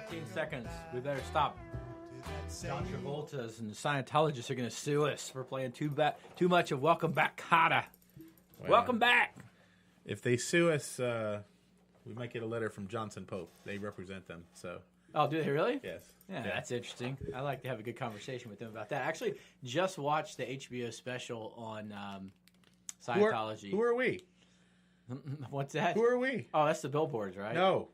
15 seconds. We better stop. John Travolta's and the Scientologists are going to sue us for playing too much of Welcome Back, Kotter. Well, welcome back. If they sue us, we might get a letter from Johnson Pope. They represent them, so. Oh, do they really? Yes. Yeah, that's interesting. I like to have a good conversation with them about that. I actually just watched the HBO special on Scientology. Who are we? What's that? Who are we? Oh, that's the billboards, right? No.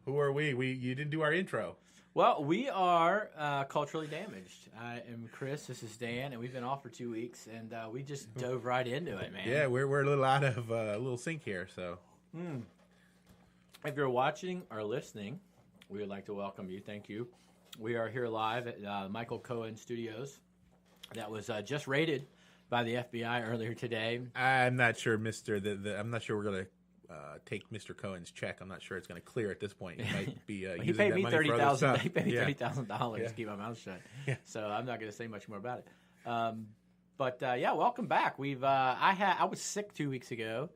Who are we? You didn't do our intro. Well, we are culturally damaged. I am Kris. This is Dan, and we've been off for 2 weeks, and we just dove right into it, man. Yeah, we're a little out of a little sync here, so. If you're watching or listening, we would like to welcome you. Thank you. We are here live at Micheal Cohen Studios. That was just raided by the FBI earlier today. I'm not sure, I'm not sure we're going to take Mr. Cohen's check. I'm not sure it's going to clear at this point. He might be he using paid that me money for other stuff. He paid me $30,000 Yeah. to keep my mouth shut. Yeah. So I'm not going to say much more about it. But welcome back. I was sick 2 weeks ago,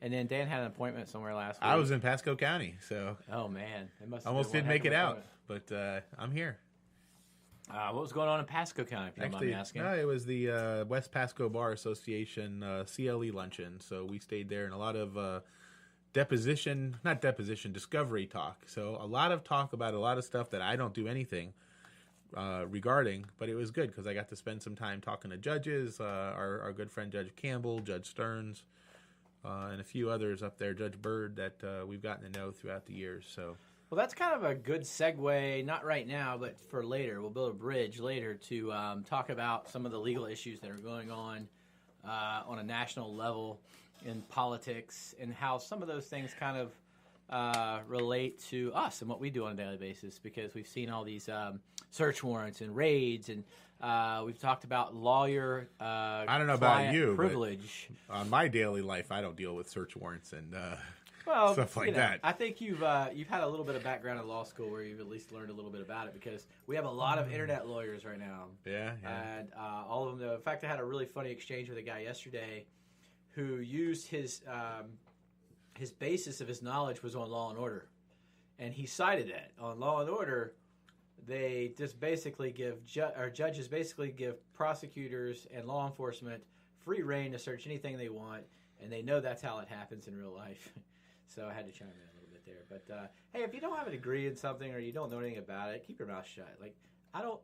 and then Dan had an appointment somewhere last week. I was in Pasco County, so. Oh man, it must have almost been didn't make it out, but I'm here. What was going on in Pasco County, if you don't mind me asking? No, it was the West Pasco Bar Association CLE luncheon. So we stayed there, and a lot of discovery talk. So a lot of talk about a lot of stuff that I don't do anything regarding, but it was good because I got to spend some time talking to judges, our good friend Judge Campbell, Judge Stearns, and a few others up there, Judge Byrd, that we've gotten to know throughout the years. So. Well, that's kind of a good segue, not right now, but for later. We'll build a bridge later to talk about some of the legal issues that are going on a national level in politics and how some of those things kind of relate to us and what we do on a daily basis, because we've seen all these search warrants and raids, and we've talked about lawyer I don't know about you, privilege. But on my daily life, I don't deal with search warrants and stuff like that. I think you've had a little bit of background in law school where you've at least learned a little bit about it, because we have a lot of internet lawyers right now. Yeah. And all of them. In fact, I had a really funny exchange with a guy yesterday who used his basis of his knowledge was on Law and Order, and he cited that on Law and Order. They just basically judges basically give prosecutors and law enforcement free reign to search anything they want, and they know that's how it happens in real life. So I had to chime in a little bit there. But hey, if you don't have a degree in something or you don't know anything about it, keep your mouth shut. Like I don't.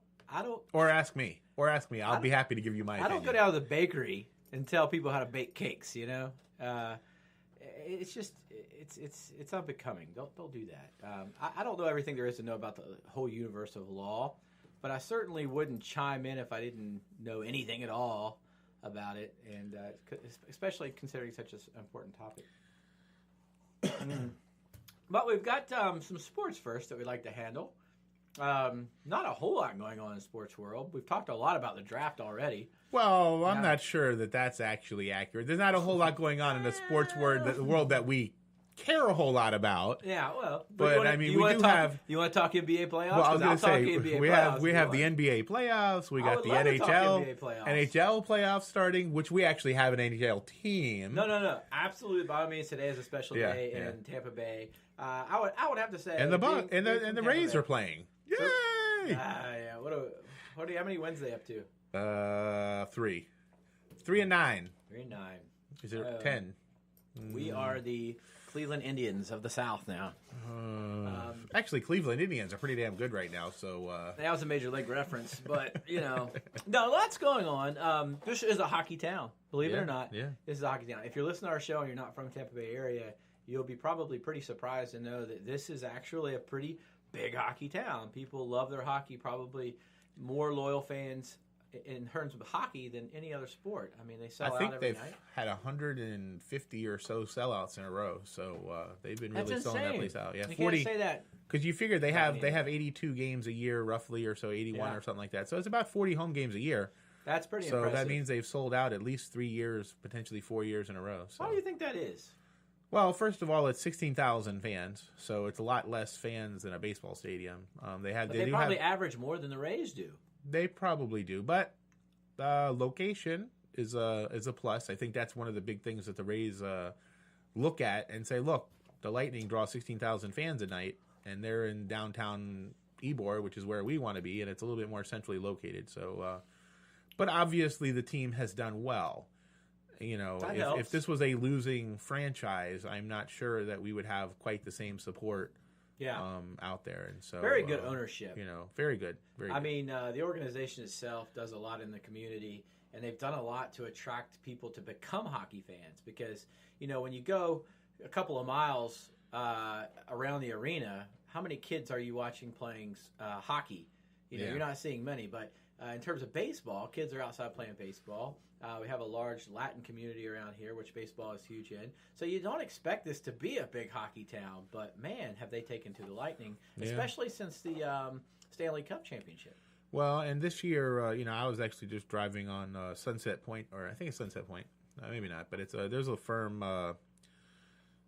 Or ask me. I'll be happy to give you my opinion. I don't go down to the bakery and tell people how to bake cakes. You know, it's just it's unbecoming. Don't do that. I don't know everything there is to know about the whole universe of law, but I certainly wouldn't chime in if I didn't know anything at all about it, and especially considering such an important topic. But we've got some sports first that we'd like to handle. Not a whole lot going on in the sports world. We've talked a lot about the draft already. Well, I'm not sure that that's actually accurate. There's not a whole lot going on in the sports world that we care a whole lot about. Yeah, well, but you want to talk NBA playoffs? Well, I was going to say we have the NBA playoffs. We got the NHL playoffs starting, which we actually have an NHL team. No, absolutely. By all means, today is a special day in Tampa Bay. I would have to say, and the Rays are playing. Yay! How many wins are they up to? 3 and 9. 3 and 9. Is it 10? We are the Cleveland Indians of the South now. Actually, Cleveland Indians are pretty damn good right now. So that was a major league reference, but no, lots going on. This is a hockey town, believe it or not. Yeah, this is a hockey town. If you're listening to our show and you're not from Tampa Bay area, you'll be probably pretty surprised to know that this is actually a pretty big hockey town. People love their hockey. Probably more loyal fans in terms of hockey than any other sport. I mean, they sell out every night. I think they've had 150 or so sellouts in a row, so they've been really selling that place out. Yeah, you 40. Can't say that because you figure they have 82 games a year roughly, or so 81 or something like that. So it's about 40 home games a year. That's pretty impressive. So that means they've sold out at least 3 years, potentially 4 years in a row. So. Why do you think that is? Well, first of all, it's 16,000 fans, so it's a lot less fans than a baseball stadium. They probably average more than the Rays do. They probably do, but location is a plus. I think that's one of the big things that the Rays look at and say, look, the Lightning draw 16,000 fans a night, and they're in downtown Ybor, which is where we want to be, and it's a little bit more centrally located. So, but obviously the team has done well. You know, if this was a losing franchise, I'm not sure that we would have quite the same support. Out there, and so very good ownership. You know, very good. I mean, the organization itself does a lot in the community, and they've done a lot to attract people to become hockey fans. Because you know, when you go a couple of miles around the arena, how many kids are you watching playing hockey? You know, you're not seeing many, but in terms of baseball, kids are outside playing baseball. We have a large Latin community around here, which baseball is huge in. So you don't expect this to be a big hockey town, but man, have they taken to the Lightning, especially since the Stanley Cup championship. Well, and this year, you know, I was actually just driving on Sunset Point, or I think it's Sunset Point. Maybe not, but it's there's a firm.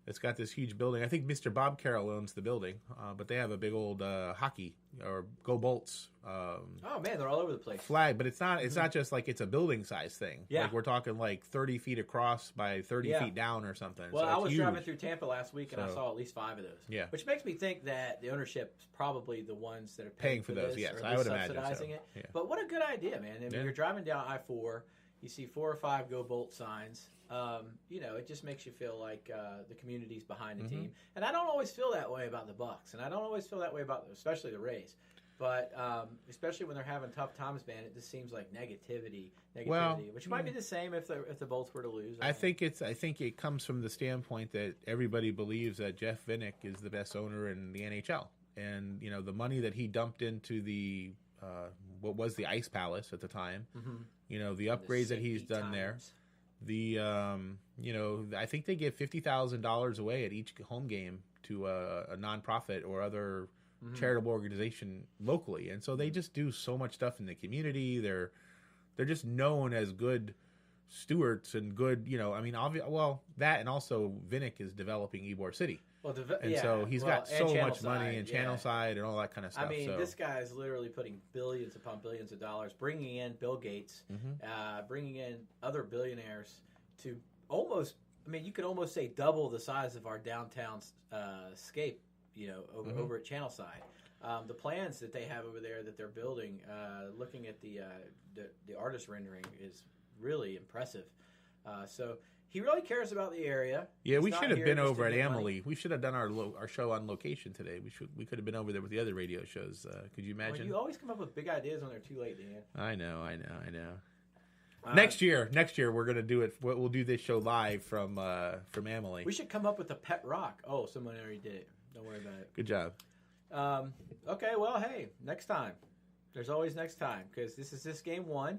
It's got this huge building. I think Mr. Bob Carroll owns the building, but they have a big old hockey or Go Bolts. Oh man, they're all over the place. Flag, but it's not. It's not just like it's a building size thing. Yeah, like we're talking like 30 feet across by 30 feet down or something. Well, so I was huge. driving through Tampa last week and I saw at least 5 of those. Yeah, which makes me think that the ownership is probably the ones that are paying for those. This, yes, or I would imagine subsidizing so. it. Yeah. But what a good idea, man! I mean, you're driving down I-4, you see 4 or 5 Go Bolt signs. You know, it just makes you feel like the community's behind the team. And I don't always feel that way about the Bucks, and I don't always feel that way about, especially the Rays. But especially when they're having tough times, man, it just seems like negativity, which might be the same if the Bolts were to lose. I think it comes from the standpoint that everybody believes that Jeff Vinik is the best owner in the NHL, and you know the money that he dumped into the what was the Ice Palace at the time. You know the upgrades that he's done there. The you know I think they give $50,000 away at each home game to a nonprofit or other charitable organization locally, and so they just do so much stuff in the community. They're just known as good stewards and good, you know. I mean, that and also Vinik is developing Ybor City. So he's got so much money and channel side and all that kind of stuff. I mean, this guy is literally putting billions upon billions of dollars, bringing in Bill Gates, bringing in other billionaires to almost, I mean, you could almost say double the size of our downtown scape, you know, over at Channelside. The plans that they have over there that they're building, looking at the artist rendering, is really impressive. So he really cares about the area. Yeah, we should have been over at Emily. We should have done our show on location today. We could have been over there with the other radio shows. Could you imagine? Well, you always come up with big ideas when they're too late, Dan. I know. Next year we're gonna do it. We'll do this show live from Emily. We should come up with a pet rock. Oh, someone already did it. Don't worry about it. Good job. Okay, well, hey, next time. There's always next time, because this is game 1.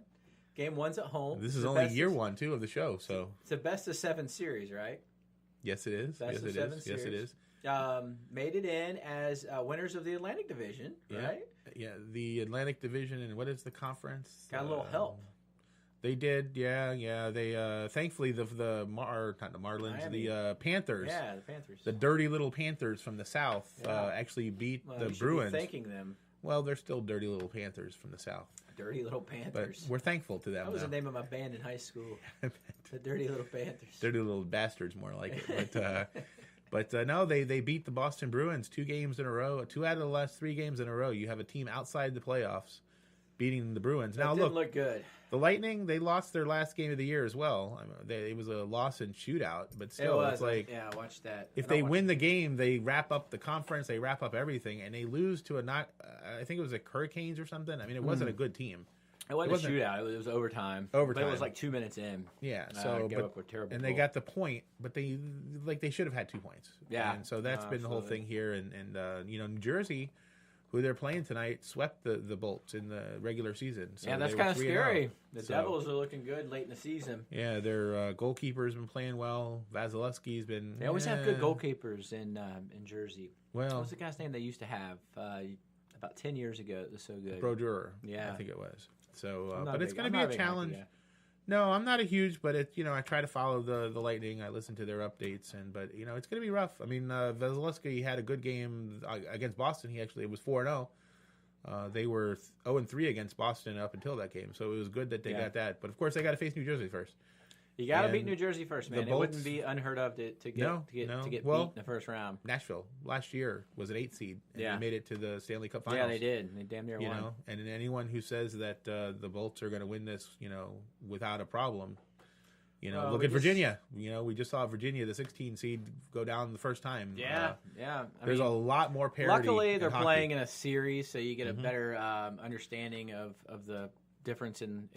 Game 1's at home. This is only year 1 too of the show, so it's a best of 7 series, right? Yes, it is. Best of 7 series. Yes, it is. Made it in as winners of the Atlantic Division, right? Yeah, the Atlantic Division, and what is the conference? Got a little help. They did, yeah. They thankfully not the Marlins, Miami. the Panthers. Yeah, the Panthers. The dirty little Panthers from the South actually beat the Bruins. Be thanking them. Well, they're still dirty little Panthers from the South. Dirty Little Panthers. But we're thankful to them. That was the name of my band in high school. The Dirty Little Panthers. Dirty Little Bastards, more like it. But no, they beat the Boston Bruins 2 games in a row. 2 out of the last 3 games in a row. You have a team outside the playoffs beating the Bruins. That didn't look good. The Lightning, they lost their last game of the year as well. I mean, it was a loss in shootout, but still, it's like, yeah, watch that. If they win the game, they wrap up the conference, they wrap up everything, and they lose to I think it was the Hurricanes or something. I mean, it wasn't a good team. It wasn't a shootout. It was overtime. But it was like 2 minutes in. Yeah. So, they got the point, but they should have had 2 points. Yeah. And so that's been the whole thing here, and you know, New Jersey, who they're playing tonight, swept the Bolts in the regular season. So yeah, that's kind of scary. The Devils are looking good late in the season. Yeah, their goalkeeper's been playing well. Vasilevsky's been... They always have good goalkeepers in Jersey. Well, what was the guy's name they used to have about 10 years ago? It was so good. Brodeur. Yeah. I think it was. So, but it's going to be a challenge. Hockey, No, I'm not a huge, but I try to follow the Lightning. I listen to their updates, but it's going to be rough. I mean, Vasilevsky had a good game against Boston. It was 4-0. They were 0-3 against Boston up until that game, so it was good that they got that. But of course, they got to face New Jersey first. You got to And beat New Jersey first, man. It wouldn't be unheard of to get beat in the first round. Nashville last year was an 8 seed, and Yeah. they made it to the Stanley Cup Finals. Yeah, they did. They damn near won. And anyone who says that the Bolts are going to win this, without a problem, look at Virginia. We just saw Virginia, the 16 seed, go down the first time. Yeah. There's a lot more parity. Luckily, they're in hockey. playing in a series, so you get a better understanding of the difference in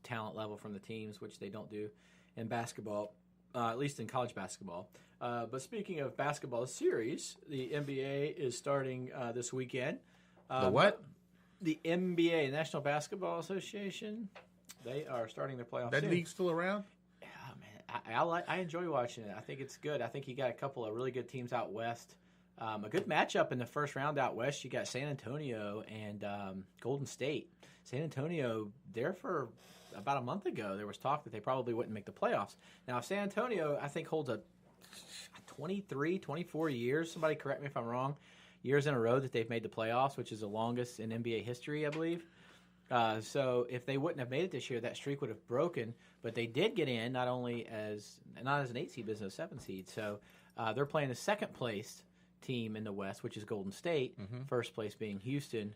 talent level from the teams, which they don't do in basketball, at least in college basketball. But speaking of basketball series, the NBA is starting this weekend. The what? The NBA, National Basketball Association. They are starting their playoffs. That league's still around? I enjoy watching it. I think it's good. I think you got a couple of really good teams out west. A good matchup in the first round out west. You got San Antonio and Golden State. San Antonio, there for about a month ago, there was talk that they probably wouldn't make the playoffs. Now, San Antonio, I think, holds a 23, 24 years, somebody correct me if I'm wrong, years in a row that they've made the playoffs, which is the longest in NBA history, I believe. So if they wouldn't have made it this year, that streak would have broken. But they did get in, not as an 8 seed, but as a 7 seed. So they're playing the second place team in the West, which is Golden State. First place being Houston,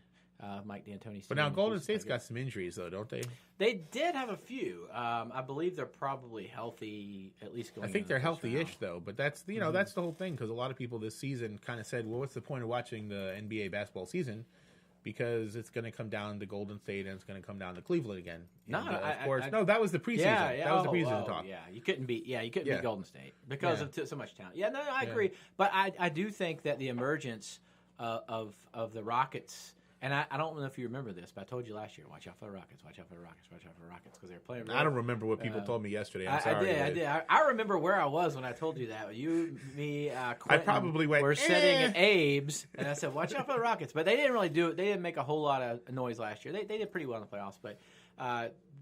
Mike D'Antoni's team. But now Golden State's got some injuries, though, don't they? They did have a few. I believe they're probably healthy, at least going. I think they're healthy-ish, though. But that's that's the whole thing, because a lot of people this season kind of said, well, what's the point of watching the NBA basketball season? Because it's going to come down to Golden State and it's going to come down to Cleveland again. No, and, of course, that was the preseason. That was the preseason talk. Yeah, you couldn't beat Golden State because of so much talent. Yeah, no, I agree. But I do think that the emergence of the Rockets, and I don't know if you remember this, but I told you last year, watch out for the Rockets, watch out for the Rockets, watch out for the Rockets, because they're playing. I don't remember what people told me yesterday. I'm sorry. I did. I remember where I was when I told you that. You, me, Quentin, I probably went. We're sitting at Abe's, and I said, "Watch out for the Rockets." But they didn't really do it. They didn't make a whole lot of noise last year. They did pretty well in the playoffs, but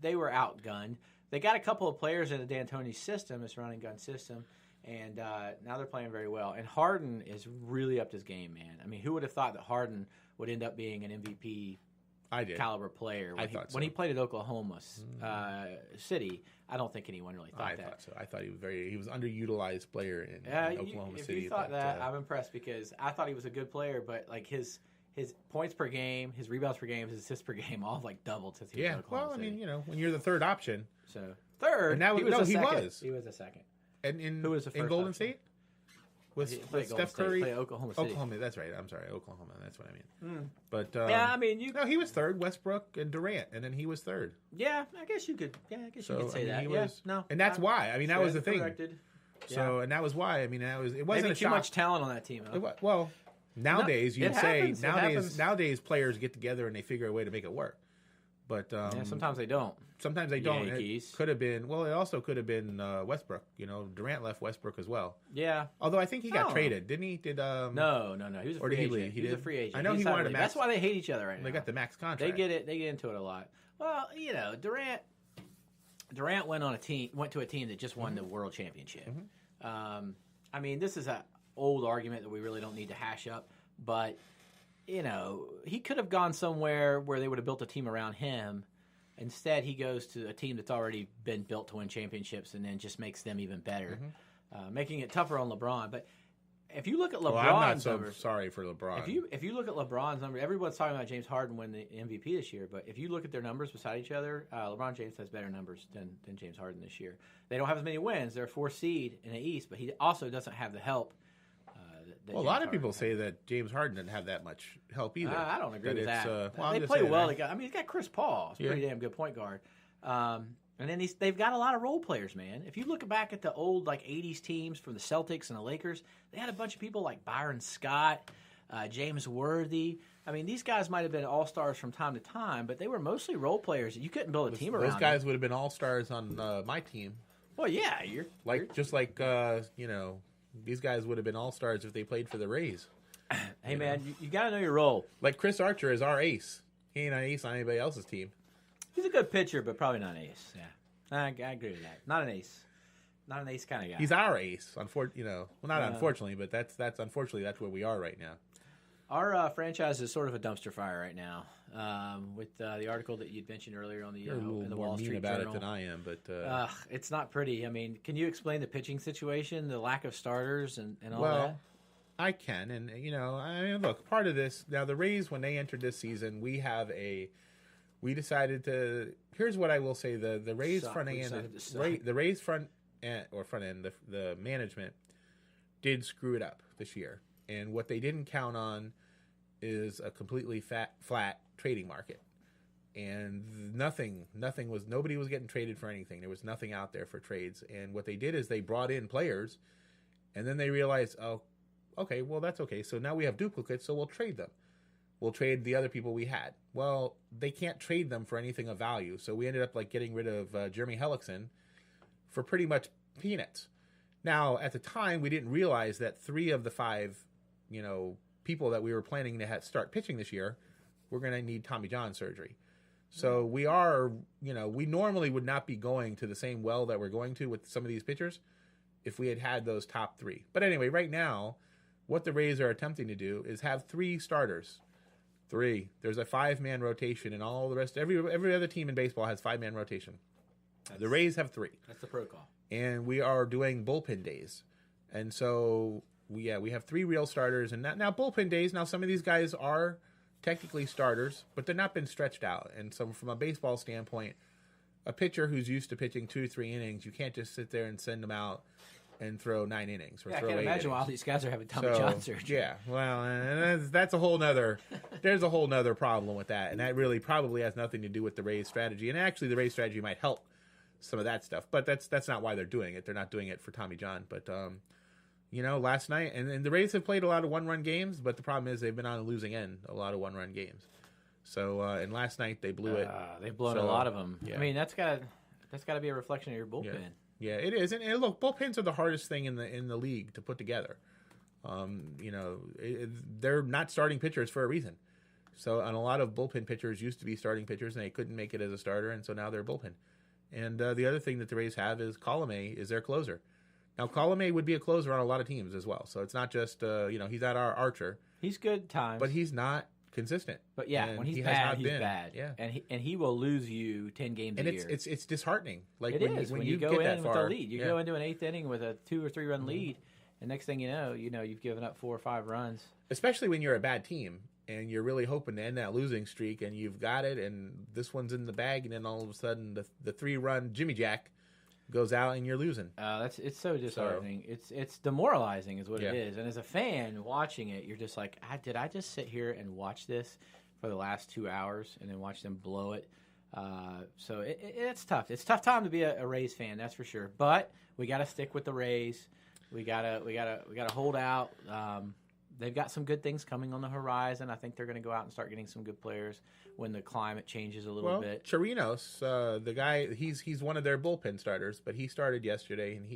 they were outgunned. They got a couple of players in the D'Antoni system, this run and gun system, and now they're playing very well. And Harden is really upped his game, man. I mean, who would have thought that Harden would end up being an MVP caliber player when he played at Oklahoma City? I don't think anyone really thought that. I thought so. I thought he was underutilized player in Oklahoma City. If you thought that, I'm impressed, because I thought he was a good player, but like his points per game, his rebounds per game, his assists per game all like doubled since he was at Oklahoma City. I mean, when you're the third option. So third, and now, he was he was a second. And who was the first in Golden option? State? With Steph Curry, Oklahoma City. That's right. I'm sorry, Oklahoma. That's what I mean. But I mean, he was third. Westbrook and Durant, and then he was third. Yeah, I guess you could. Yeah, I guess you could say that. And that's why. I mean, that was the thing. Corrected. So, and that was why. I mean, it wasn't maybe too much talent on that team. Huh? Well, nowadays you'd say happens. Nowadays players get together and they figure a way to make it work. But sometimes they don't. Sometimes they don't. Yankees. It could have been. Well, it also could have been Westbrook. Durant left Westbrook as well. Yeah. Although I think he got traded, didn't he? No. He was a free agent. He was a free agent. I know he wanted a max. That's why they hate each other right now. They got the max contract. They get into it a lot. Well, Durant went to a team that just won the world championship. I mean, this is an old argument that we really don't need to hash up, but he could have gone somewhere where they would have built a team around him. Instead, he goes to a team that's already been built to win championships, and then just makes them even better, making it tougher on LeBron. But if you look at LeBron's numbers, sorry for LeBron. If you look at LeBron's numbers, everyone's talking about James Harden winning the MVP this year. But if you look at their numbers beside each other, LeBron James has better numbers than James Harden this year. They don't have as many wins. They're a 4th seed in the East, but he also doesn't have the help. Well, a lot of people say that James Harden didn't have that much help either. I don't agree with that. They play well. He's got Chris Paul. He's a pretty damn good point guard. And then they've got a lot of role players, man. If you look back at the old 80s teams from the Celtics and the Lakers, they had a bunch of people like Byron Scott, James Worthy. I mean, these guys might have been all-stars from time to time, but they were mostly role players. You couldn't build a team around them. Those guys would have been all-stars on my team. Well, yeah. These guys would have been all-stars if they played for the Rays. Hey, man, you got to know your role. Like Chris Archer is our ace. He ain't an ace on anybody else's team. He's a good pitcher, but probably not an ace. Yeah, I agree with that. Not an ace. Not an ace kind of guy. He's our ace. Unfortunately, but that's unfortunately that's where we are right now. Our franchise is sort of a dumpster fire right now. With the article that you'd mentioned earlier on the You're a little in the more Wall mean Street about Journal. it than I am, but It's not pretty. I mean, can you explain the pitching situation, the lack of starters, and all well, that? I can, and I mean, look, part of this now. The Rays, when they entered this season, we decided to. Here's what I will say: the Rays front end, the Rays front end, the management did screw it up this year, and what they didn't count on is a completely flat trading market, and nobody was getting traded for anything. There was nothing out there for trades, and what they did is they brought in players, and then they realized, oh, okay, well that's okay. So now we have duplicates, so we'll trade them. We'll trade the other people we had. Well, they can't trade them for anything of value, so we ended up getting rid of Jeremy Hellickson for pretty much peanuts. Now, at the time, we didn't realize that 3 of the 5, people that we were planning to start pitching this year were going to need Tommy John surgery. So we are, we normally would not be going to the same well that we're going to with some of these pitchers if we had those top 3. But anyway, right now, what the Rays are attempting to do is have 3 starters. 3. There's a 5-man rotation, and all the rest. Every other team in baseball has 5-man rotation. The Rays have 3. That's the protocol. And we are doing bullpen days, and so we have 3 real starters. And now bullpen days. Now some of these guys are technically starters, but they're not been stretched out. And so from a baseball standpoint, a pitcher who's used to pitching 2 to 3 innings, you can't just sit there and send them out and throw 9 innings or I throw can't 8 imagine why all innings. these guys are having Tommy John surgery. Yeah, well, and that's a whole nother. There's a whole nother problem with that, and that really probably has nothing to do with the Rays strategy. And actually, the Rays strategy might help some of that stuff, but that's not why they're doing it. They're not doing it for Tommy John. But last night, and the Rays have played a lot of 1-run games, but the problem is they've been on the losing end a lot of 1-run games. So and last night they blew it. They've blown a lot of them. Yeah. I mean, that's got to be a reflection of your bullpen. Yeah, it is. And look, bullpens are the hardest thing in the league to put together. They're not starting pitchers for a reason. So, and a lot of bullpen pitchers used to be starting pitchers, and they couldn't make it as a starter, and so now they're bullpen. And the other thing that the Rays have is Colomé is their closer. Now, Colomé would be a closer on a lot of teams as well. So it's not just, he's not our Archer. He's good times. But he's not consistent. But yeah, and when he's he bad, he's been. bad. Yeah. And he will lose you 10 games and a year. It's disheartening. Like it when is. when you go get in that with far, a lead. You go into an 8th inning with a 2 or 3 run lead, and next thing you know, you've given up 4 or 5 runs. Especially when you're a bad team and you're really hoping to end that losing streak, and you've got it, and this one's in the bag, and then all of a sudden the 3-run Jimmy Jack goes out and you're losing. It's so disheartening. It's demoralizing is what it is. And as a fan watching it, you're just like, did I just sit here and watch this for the last 2 hours and then watch them blow it? So it's tough. It's a tough time to be a Rays fan, that's for sure. But we got to stick with the Rays. We gotta hold out. They've got some good things coming on the horizon. I think they're going to go out and start getting some good players when the climate changes a little bit. Chirinos, the guy, he's one of their bullpen starters, but he started yesterday, and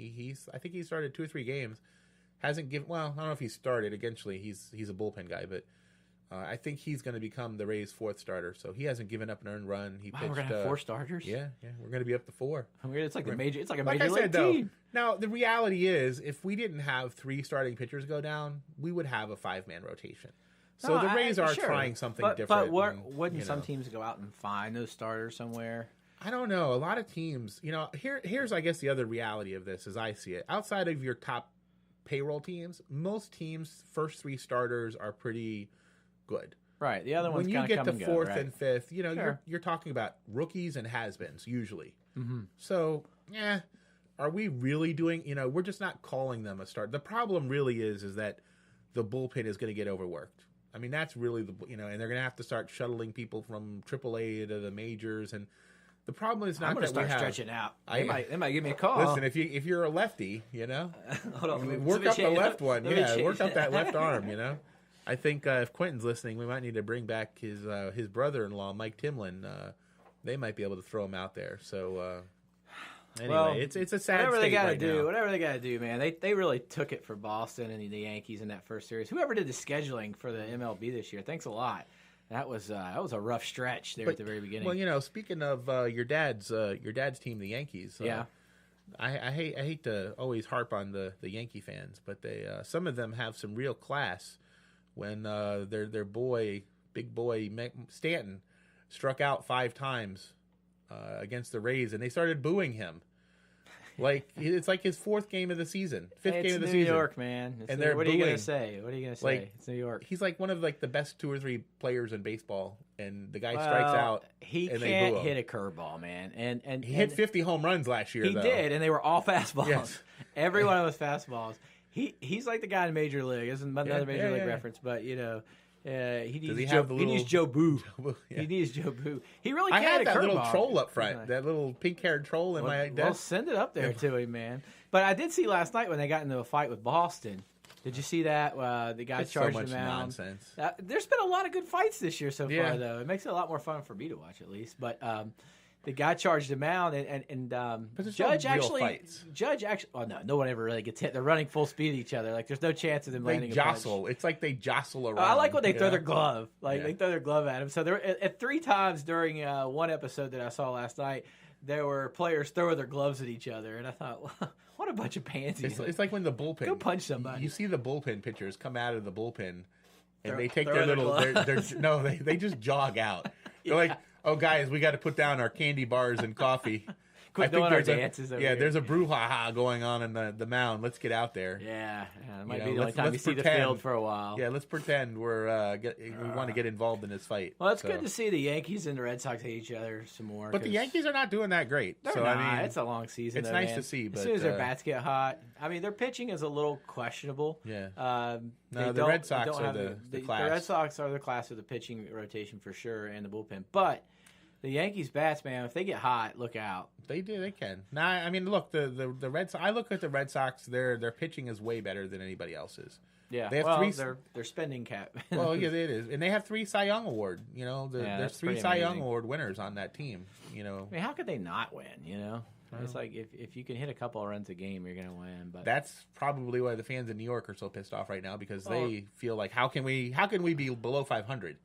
I think he started 2 or 3 games. Hasn't given. Well, I don't know if he started. Eventually, he's a bullpen guy, but I think he's going to become the Rays' 4th starter. So he hasn't given up an earned run. He pitched. We're going to have 4 starters. Yeah, we're going to be up to 4. I mean, it's like a major Like I said, league team. Now, the reality is, if we didn't have 3 starting pitchers go down, we would have a 5-man rotation. So the Rays are trying something different. But wouldn't some teams go out and find those starters somewhere? I don't know. A lot of teams, here's, I guess, the other reality of this as I see it. Outside of your top payroll teams, most teams' first 3 starters are pretty good. Right. The other ones when you get to 4th right? and 5th, you're talking about rookies and has-beens usually. Mm-hmm. So, are we really doing? We're just not calling them a start. The problem really is that the bullpen is going to get overworked. I mean, that's really and they're going to have to start shuttling people from AAA to the majors. And the problem is not that we have stretching out. They might give me a call. Listen, if you're a lefty, hold on, work up the left one. Work up that left arm. I think if Quentin's listening, we might need to bring back his brother-in-law, Mike Timlin. They might be able to throw him out there. So anyway, it's a sad whatever state they gotta right do. now. Whatever they gotta do, man. They really took it for Boston and the Yankees in that first series. Whoever did the scheduling for the MLB this year, thanks a lot. That was a rough stretch there at the very beginning. Well, speaking of your dad's team, the Yankees. I hate to always harp on the Yankee fans, but they some of them have some real class when their boy, big boy Stanton, struck out 5 times against the Rays, and they started booing him. Like it's like his 4th game of the season, 5th game of the season. It's New York, man. What are you gonna say? What are you gonna say? Like, it's New York. He's like one of like the best 2 or 3 players in baseball, and the guy strikes out. He and can't they boo him. hit a curveball, man. And he hit 50 home runs last year. He did, and they were all fastballs. Yes. Every one of those fastballs. He's like the guy in Major League. This is another Major League reference, but he needs Joe Boo. He needs Joe Boo. He really can't. I had hit a that curveball. little troll up front, that little pink-haired troll in my desk. Well, send it up there to him, man. But I did see last night when they got into a fight with Boston. Did you see that? The guy charged him out. Nonsense. There's been a lot of good fights this year so far, though. It makes it a lot more fun for me to watch, at least. But the guy charged him out, and Judge actually. Oh no one ever really gets hit. They're running full speed at each other. Like there's no chance of them landing. They jostle. It's like they jostle around. I like when they throw their glove. They throw their glove at him. So there at 3 times during one episode that I saw last night, there were players throwing their gloves at each other, and I thought, well, what a bunch of pansies! It's like when the bullpen. Go punch somebody. You see the bullpen pitchers come out of the bullpen, and they take throw their their little. They just jog out. They're like, oh guys, we got to put down our candy bars and coffee. Quit doing our dances over here. There's a brouhaha going on in the mound. Let's get out there. Yeah, it might be the only time you see the field for a while. Yeah, let's pretend we want to get involved in this fight. Well, it's good to see the Yankees and the Red Sox hate each other some more. But the Yankees are not doing that great. They're not. I mean, it's a long season. It's nice to see. But as soon as their bats get hot, I mean, their pitching is a little questionable. Yeah. The Red Sox are the class. The Red Sox are the class of the pitching rotation for sure, and the bullpen. But the Yankees bats, man, if they get hot, look out. They do. They can. Now, I mean, look, the Red Sox. I look at the Red Sox. Their pitching is way better than anybody else's. Yeah, they have their spending cap. Well, yeah, it is, and they have 3 Cy Young Award. There's 3 Cy Young Award winners on that team. I mean, how could they not win? It's like if you can hit a couple of runs a game, you're gonna win. But that's probably why the fans in New York are so pissed off right now because they feel like how can we be below 500?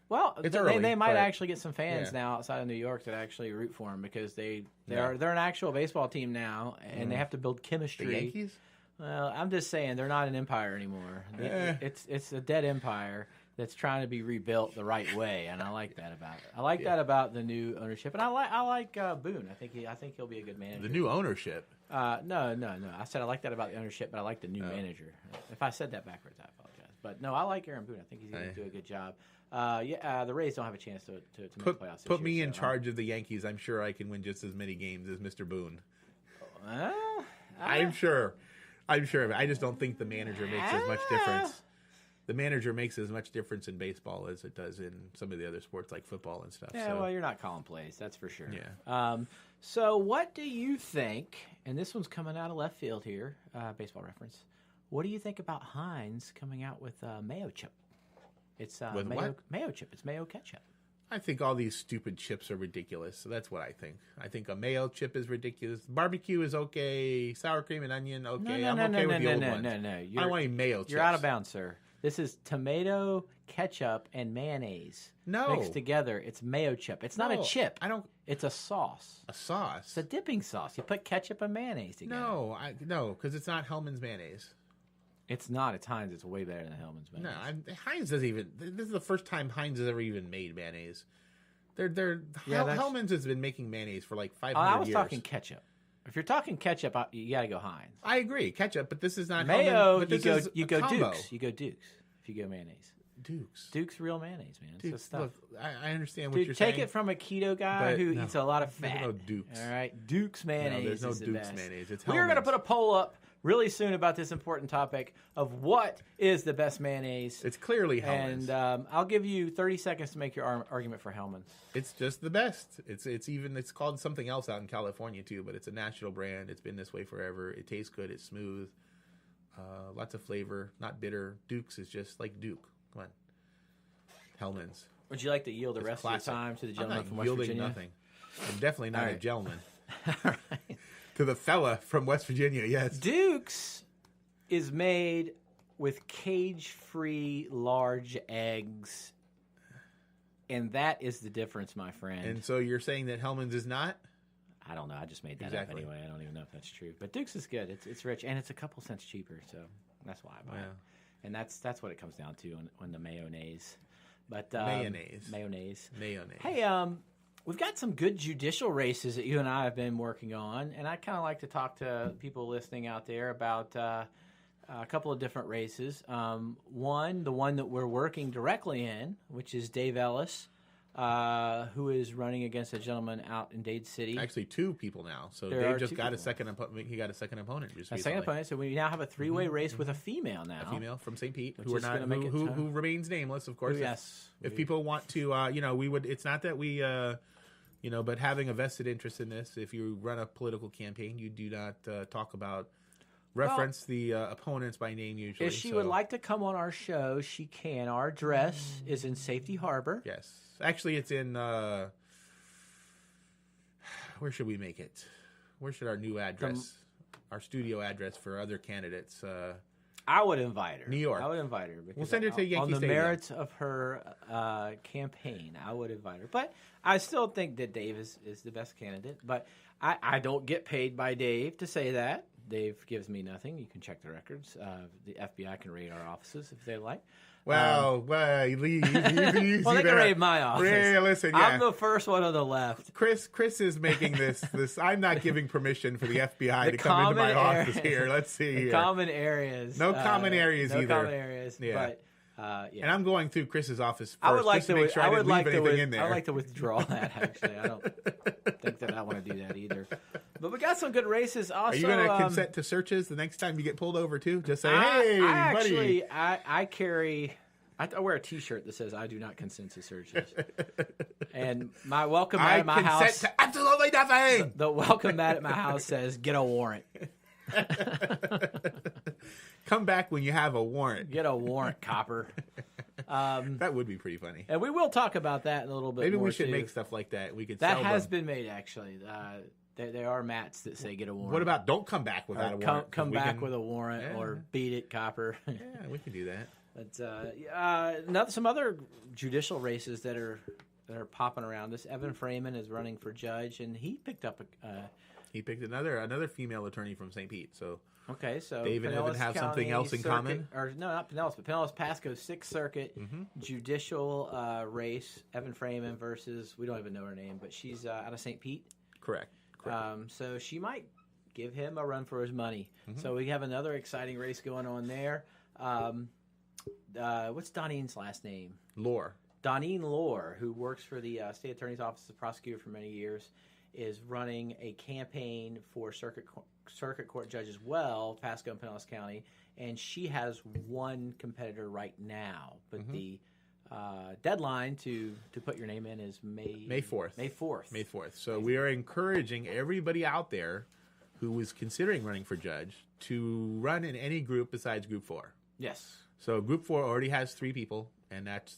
Well, they might actually get some fans now outside of New York that actually root for them because they're an actual baseball team now, and they have to build chemistry. The Yankees? Well, I'm just saying they're not an empire anymore. It's a dead empire that's trying to be rebuilt the right way, and I like that about it. I like that about the new ownership, and I like Boone. I think he'll be a good manager. The new ownership? No. I said I like that about the ownership, but I like the new manager. If I said that backwards, I apologize. But no, I like Aaron Boone. I think he's going to do a good job. The Rays don't have a chance to make the playoffs. Put me in charge of the Yankees. I'm sure I can win just as many games as Mr. Boone. I'm sure. I just don't think the manager makes as much difference. The manager makes as much difference in baseball as it does in some of the other sports like football and stuff. Yeah, well, you're not calling plays, that's for sure. Yeah. So what do you think, and this one's coming out of left field here, baseball reference, what do you think about Heinz coming out with mayo chip? It's mayo chip. It's mayo ketchup. I think all these stupid chips are ridiculous. So that's what I think. I think a mayo chip is ridiculous. Barbecue is okay. Sour cream and onion, okay. I'm okay with the old ones. No. I don't want any mayo chips. You're out of bounds, sir. This is tomato, ketchup, and mayonnaise mixed together. It's mayo chip. It's not a chip. It's a sauce. A sauce? It's a dipping sauce. You put ketchup and mayonnaise together. No, because it's not Hellman's mayonnaise. It's not. It's Heinz. It's way better than Hellman's mayonnaise. No, Heinz doesn't even. This is the first time Heinz has ever even made mayonnaise. Hellman's has been making mayonnaise for like 500 years. I was talking ketchup. If you're talking ketchup, you got to go Heinz. I agree, ketchup, but this is not mayo. Hellman, you go Dukes. You go Dukes if you go mayonnaise. Duke's real mayonnaise, man. Dude, stuff. Look, I understand what you're saying. Take it from a keto guy who eats a lot of fat. There's no Dukes. All right, Duke's mayonnaise. No, there's no Duke's mayonnaise. It's Hellman's. We're going to put a poll up really soon about this important topic of what is the best mayonnaise. It's clearly Hellman's. And I'll give you 30 seconds to make your argument for Hellman's. It's just the best. It's called something else out in California too, but it's a national brand. It's been this way forever. It tastes good. It's smooth. Lots of flavor, not bitter. Duke's is just like Duke. Come on. Hellman's. Would you like to yield the rest of your time to the gentleman from West Virginia? Nothing. I'm definitely not a gentleman. All right. To the fella from West Virginia, yes. Duke's is made with cage-free large eggs, and that is the difference, my friend. And so you're saying that Hellman's is not? I don't know. I just made that up anyway. I don't even know if that's true. But Duke's is good. It's rich, and it's a couple cents cheaper, so that's why I buy it. And that's what it comes down to on the mayonnaise. But mayonnaise. Hey, we've got some good judicial races that you and I have been working on, and I kind of like to talk to people listening out there about a couple of different races. The one that we're working directly in, which is Dave Ellis, who is running against a gentleman out in Dade City. Actually, two people now. So Dave just got a second opponent. He got a second opponent. So we now have a three-way race with a female now. A female from St. Pete, who remains nameless, of course. Yes. If people want to, we would. It's not that we, but having a vested interest in this. If you run a political campaign, you do not reference the opponents by name usually. If she would like to come on our show, she can. Our address is in Safety Harbor. Yes. Actually, it's in, where should we make it? Where should our new address, our studio address for other candidates? I would invite her. New York. I would invite her. We'll send her to Yankee Stadium. On the merits of her campaign, I would invite her. But I still think that Dave is the best candidate. But I don't get paid by Dave to say that. Dave gives me nothing. You can check the records. The FBI can raid our offices if they like. Well, they can raid my office. Yeah, listen, yeah. I'm the first one on the left. Chris is making this. I'm not giving permission for the FBI to come into my office here. Let's see here. Common areas. No common areas either. No common areas. Yeah. But, yeah. And I'm going through Chris's office first I would like just to make sure I didn't leave anything in there. I would like to withdraw that, actually. I don't think that I want to do that either. But we got some good races. Also, are you going to consent to searches the next time you get pulled over, too? Just say, hey, buddy. I wear a T-shirt that says, I do not consent to searches. And my welcome mat at my house. I consent to absolutely nothing. The welcome mat at my house says, get a warrant. Come back when you have a warrant. Get a warrant, copper. That would be pretty funny. And we will talk about that in a little bit more. Maybe we should make stuff like that. We could. That sell has them. been made, actually. There are mats that say get a warrant. What about don't come back without a warrant? Come back with a warrant or beat it, copper. Yeah, we can do that. But some other judicial races that are popping around. This Evan Freeman is running for judge, and he picked up he picked another female attorney from St. Pete. So okay, so Dave and Evan have something else in common. Or no, not Pinellas, but Pinellas Pasco 6th Circuit judicial race. Evan Freeman versus, we don't even know her name, but she's out of St. Pete. Correct. So she might give him a run for his money. So we have another exciting race going on there. What's Doneen's last name? Lohr. Doneen Lohr, who works for the State Attorney's Office as a prosecutor for many years, is running a campaign for circuit court judge as well, Pasco and Pinellas County, and she has one competitor right now. But the deadline to put your name in is May 4th. May 4th. So we are encouraging everybody out there who is considering running for judge to run in any group besides Group 4. Yes. So Group 4 already has 3 people, and that's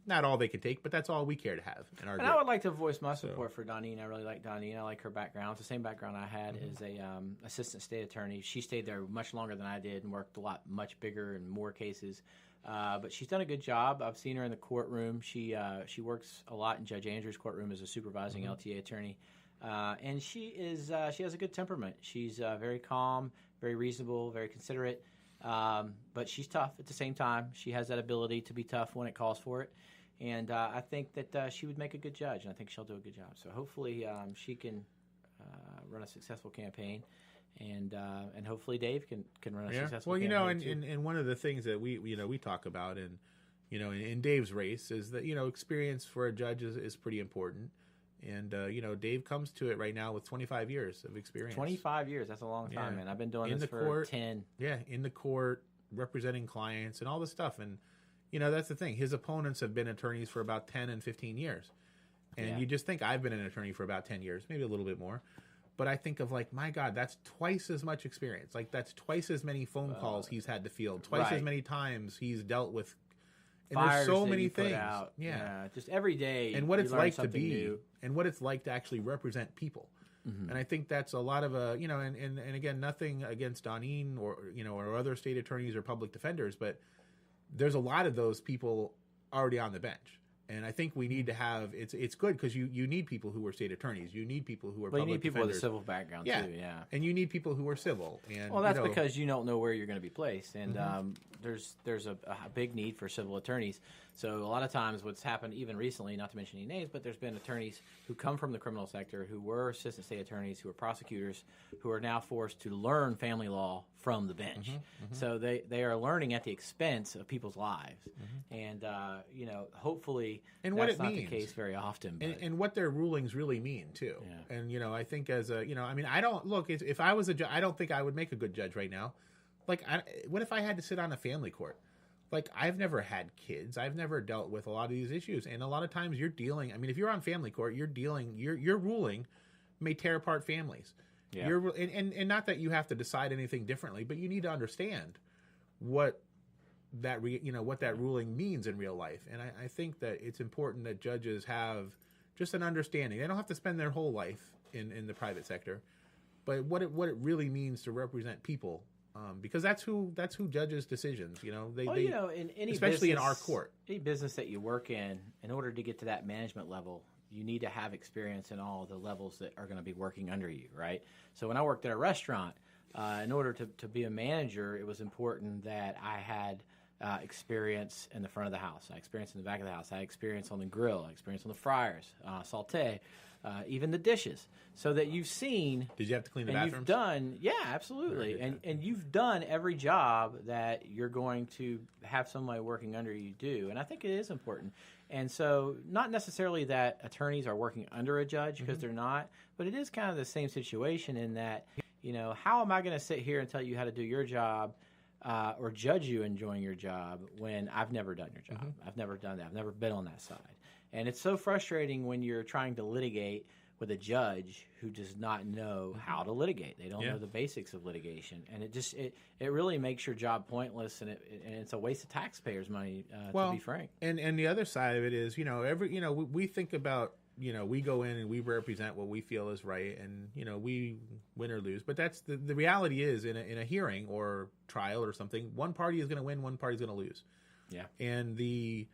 not all they can take, but that's all we care to have in our group. I would like to voice my support for Doneen. I really like Doneen. I like her background. It's the same background I had as a assistant state attorney. She stayed there much longer than I did and worked much bigger and more cases. But she's done a good job. I've seen her in the courtroom. She works a lot in Judge Andrews' courtrum as a supervising LTA attorney. And she has a good temperament. She's very calm, very reasonable, very considerate. But she's tough at the same time. She has that ability to be tough when it calls for it. And I think that she would make a good judge, and I think she'll do a good job. So hopefully she can run a successful campaign, and hopefully Dave can run a successful campaign. Well, and one of the things that we talk about, and in Dave's race is that experience for a judge is pretty important. And, Dave comes to it right now with 25 years of experience. 25 years. That's a long time, man. I've been doing this for 10. Yeah, in the court, representing clients and all this stuff. And, that's the thing. His opponents have been attorneys for about 10 and 15 years. And you just think I've been an attorney for about 10 years, maybe a little bit more. But I think of my God, that's twice as much experience. That's twice as many phone calls he's had to field. Twice as many times he's dealt with. And there's so many things. Yeah, just every day. And what it's like to be, new. and what it's like to actually represent people. And I think that's a lot of and again, nothing against Doneen or other state attorneys or public defenders, but there's a lot of those people already on the bench. And I think we need to have it's good because you need people who are state attorneys. You need people who are But public you need people defenders. with a civil background too. Yeah. And you need people who are civil. And Well, that's because you don't know where you're going to be placed, and there's a big need for civil attorneys. So a lot of times, what's happened, even recently, not to mention any names, but there's been attorneys who come from the criminal sector, who were assistant state attorneys, who are prosecutors, who are now forced to learn family law from the bench. So they are learning at the expense of people's lives, and hopefully and that's what it not means. the case very often. But. And what their rulings really mean too. Yeah. And I think as a I don't look if I was a judge, I don't think I would make a good judge right now. Like, what if I had to sit on a family court? Like, I've never had kids. I've never dealt with a lot of these issues. And a lot of times you're dealing, if you're on family court, your ruling may tear apart families. Yeah. And not that you have to decide anything differently, but you need to understand what that ruling means in real life. And I think that it's important that judges have just an understanding. They don't have to spend their whole life in the private sector, but what it really means to represent people. Because that's who judges decisions. In any especially business, in our court, any business that you work in order to get to that management level, you need to have experience in all the levels that are going to be working under you, right? So when I worked at a restaurant, in order to be a manager, it was important that I had experience in the front of the house. I experienced in the back of the house. I experienced on the grill. I experienced on the fryers, saute. Even the dishes, so that you've seen. Did you have to clean the bathrooms? You've done, yeah, absolutely, and you've done every job that you're going to have somebody working under you do, and I think it is important. And so, not necessarily that attorneys are working under a judge because they're not, but it is kind of the same situation in that, how am I going to sit here and tell you how to do your job? Or judge you enjoying your job when I've never done your job. I've never done that. I've never been on that side. And it's so frustrating when you're trying to litigate with a judge who does not know how to litigate. They don't know the basics of litigation. And it really makes your job pointless, and it's a waste of taxpayers' money, to be frank. And the other side of it is, we think about, we go in and we represent what we feel is right, and, we win or lose. But that's the reality is in a hearing or trial or something, one party is going to win, one party is going to lose. Yeah. And the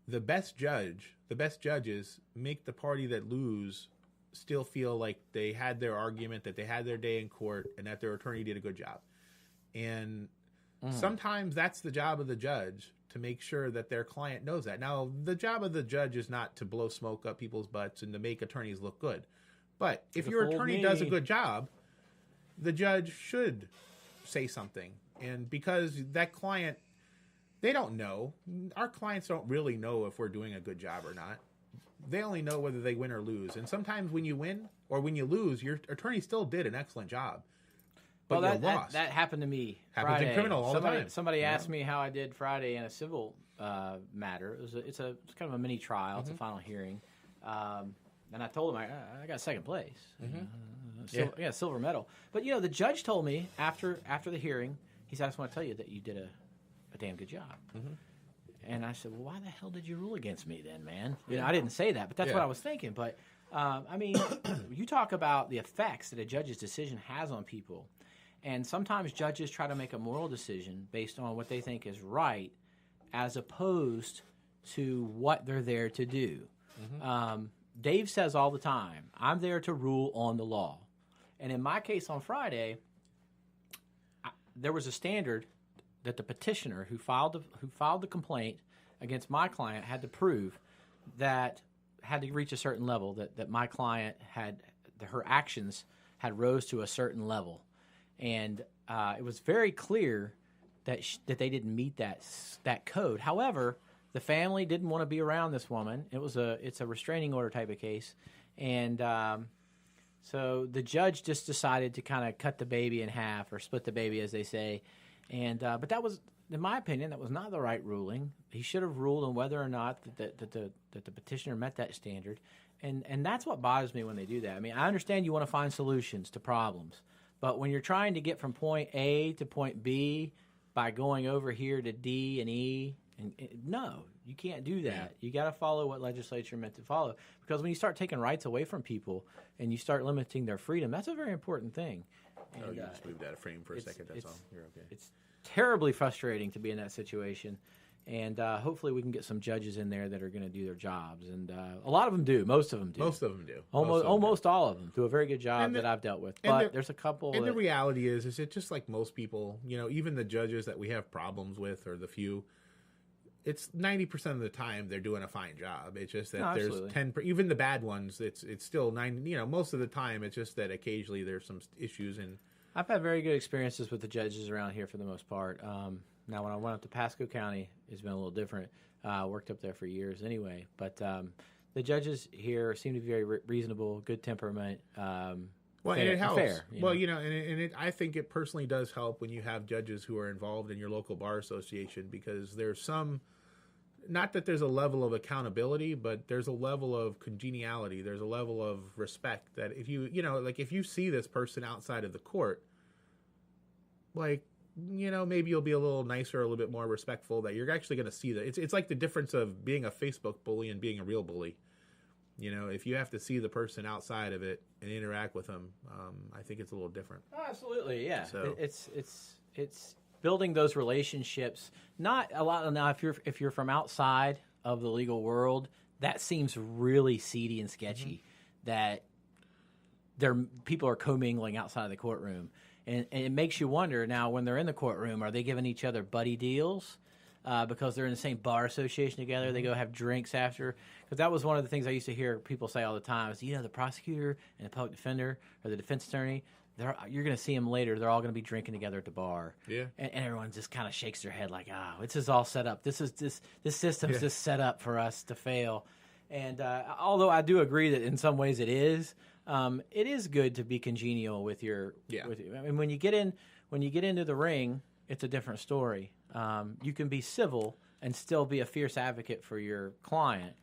best judges make the party that lose still feel like they had their argument, that they had their day in court, and that their attorney did a good job. And sometimes that's the job of the judge, to make sure that their client knows that. Now, the job of the judge is not to blow smoke up people's butts and to make attorneys look good. But if your attorney does a good job, the judge should say something. And because that client, they don't know. Our clients don't really know if we're doing a good job or not. They only know whether they win or lose. And sometimes when you win or when you lose, your attorney still did an excellent job. Well, that happened to me Happens Friday. in criminal all the time. Somebody asked me how I did Friday in a civil matter. It's kind of a mini trial. It's a final hearing. And I told him I got second place. Silver medal. But, the judge told me after the hearing, he said, I just want to tell you that you did a damn good job. And I said, well, why the hell did you rule against me then, man? I didn't say that, but that's what I was thinking. But, you talk about the effects that a judge's decision has on people. And sometimes judges try to make a moral decision based on what they think is right as opposed to what they're there to do. Dave says all the time, I'm there to rule on the law. And in my case on Friday, there was a standard that the petitioner who filed the complaint against my client had to prove, that had to reach a certain level, that my client her actions had rose to a certain level. And it was very clear that they didn't meet that code. However, the family didn't want to be around this woman. It's a restraining order type of case, and so the judge just decided to kind of cut the baby in half, or split the baby, as they say. And but that was, in my opinion, that was not the right ruling. He should have ruled on whether or not that the petitioner met that standard, and that's what bothers me when they do that. I mean, I understand you want to find solutions to problems. But when you're trying to get from point A to point B by going over here to D and E, no, you can't do that. You got to follow what legislature meant to follow. Because when you start taking rights away from people and you start limiting their freedom, that's a very important thing. And, you just moved out of frame for a second. That's all. You're okay. It's terribly frustrating to be in that situation. And hopefully we can get some judges in there that are going to do their jobs. And a lot of them do. Most of them do. Most of them do. Almost all of them do a very good job that I've dealt with. But there's a couple. And the reality is it just like most people, even the judges that we have problems with, or the few, it's 90% of the time they're doing a fine job. It's just that there's 10, even the bad ones, it's still 90. Most of the time it's just that occasionally there's some issues. And I've had very good experiences with the judges around here for the most part. Now, when I went up to Pasco County, it's been a little different. Worked up there for years anyway. But the judges here seem to be very reasonable, good temperament. Well, and it helps. Fair, I think it personally does help when you have judges who are involved in your local bar association, because there's not that there's a level of accountability, but there's a level of congeniality. There's a level of respect that if if you see this person outside of the court, maybe you'll be a little nicer, a little bit more respectful, that you're actually going to see that. It's like the difference of being a Facebook bully and being a real bully. If you have to see the person outside of it and interact with them, I think it's a little different. Oh, absolutely, yeah. So it's building those relationships. Not a lot now. If you're from outside of the legal world, that seems really seedy and sketchy. That people are commingling outside of the courtroom. And it makes you wonder now, when they're in the courtroom, are they giving each other buddy deals because they're in the same bar association together? They go have drinks after. Because that was one of the things I used to hear people say all the time is, the prosecutor and the public defender or the defense attorney, you're going to see them later. They're all going to be drinking together at the bar. Yeah. And everyone just kind of shakes their head like, this is all set up. This system's just set up for us to fail. And although I do agree that in some ways it is good to be congenial with your. I mean, when you get into the ring, it's a different story. You can be civil and still be a fierce advocate for your client,